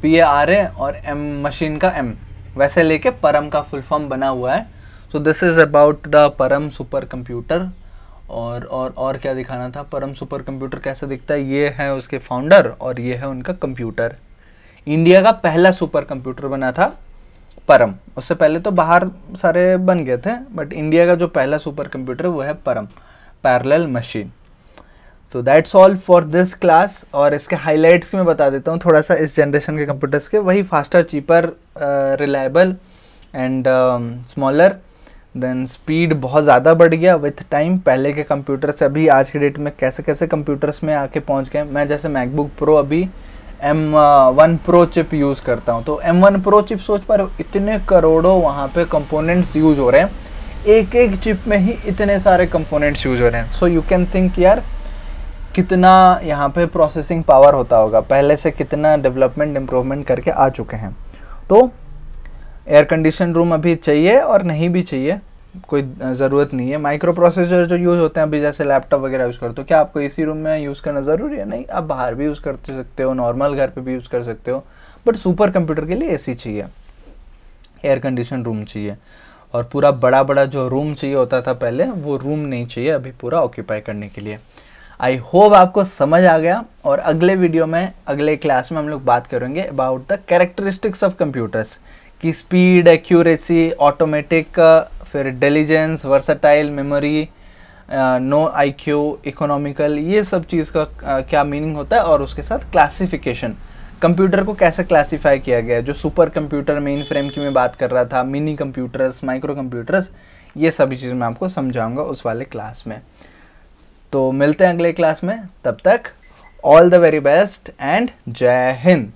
PARA और M मशीन का M, वैसे लेके परम का फुल फॉर्म बना हुआ है। So this is about the परम सुपर कंप्यूटर। और क्या दिखाना था? परम सुपर कंप्यूटर कैसा दिखता है? ये है उसके फाउंडर और ये है उनका कंप्यूटर। इंडिया का पहला सुपर कंप्यूटर बना था परम। उससे पहले तो बाहर सारे बन गए थे, बट इंडिया का जो पहला सुपर कंप्यूटर वो है परम, पैरेलल मशीन। तो that's all for this class. और इसके हाइलाइट्स मैं बता देता हूँ थोड़ा सा इस जनरेशन के कंप्यूटर्स के। वही faster, cheaper, reliable and smaller. Then speed बहुत ज़्यादा बढ़ गया विथ टाइम। पहले के कंप्यूटर से अभी आज के डेट में कैसे कैसे कंप्यूटर्स में आके पहुँच गए। मैं जैसे मैकबुक प्रो अभी M1 प्रो चिप यूज़ करता हूँ, तो M1 प्रो चिप सोच पा रहे हो, इतने करोड़ों वहाँ पे कंपोनेंट्स यूज हो रहे हैं, एक एक चिप में ही इतने सारे कंपोनेंट्स यूज हो रहे हैं। सो यू कैन थिंक यार कितना यहाँ पे प्रोसेसिंग पावर होता होगा, पहले से कितना डेवलपमेंट इम्प्रूवमेंट करके आ चुके हैं। तो एयर कंडीशन रूम अभी चाहिए और नहीं भी चाहिए, कोई ज़रूरत नहीं है। माइक्रो प्रोसेसर जो यूज़ होते हैं अभी, जैसे लैपटॉप वगैरह यूज़ करते हो, क्या आपको इसी रूम में यूज़ करना ज़रूरी है? नहीं, आप बाहर भी यूज़ कर सकते हो, नॉर्मल घर पे भी यूज़ कर सकते हो, बट सुपर कंप्यूटर के लिए एसी चाहिए, एयर कंडीशन रूम चाहिए। और पूरा बड़ा बड़ा जो रूम चाहिए होता था पहले, वो रूम नहीं चाहिए अभी पूरा ऑक्यूपाई करने के लिए। आई होप आपको समझ आ गया। और अगले वीडियो में, अगले क्लास में हम लोग बात करेंगे about the characteristics of computers, की स्पीड, एक्यूरेसी, ऑटोमेटिक, फिर intelligence, versatile, memory, no IQ, economical, ये सब चीज़ का क्या मीनिंग होता है, और उसके साथ क्लासिफिकेशन, कंप्यूटर को कैसे क्लासिफाई किया गया है। जो सुपर कंप्यूटर, मेन फ्रेम की मैं बात कर रहा था, मिनी कंप्यूटर्स, माइक्रो कंप्यूटर्स, ये सभी चीज़ मैं आपको समझाऊंगा उस वाले क्लास में। तो मिलते हैं अगले क्लास में, तब तक all the very best and जय हिंद।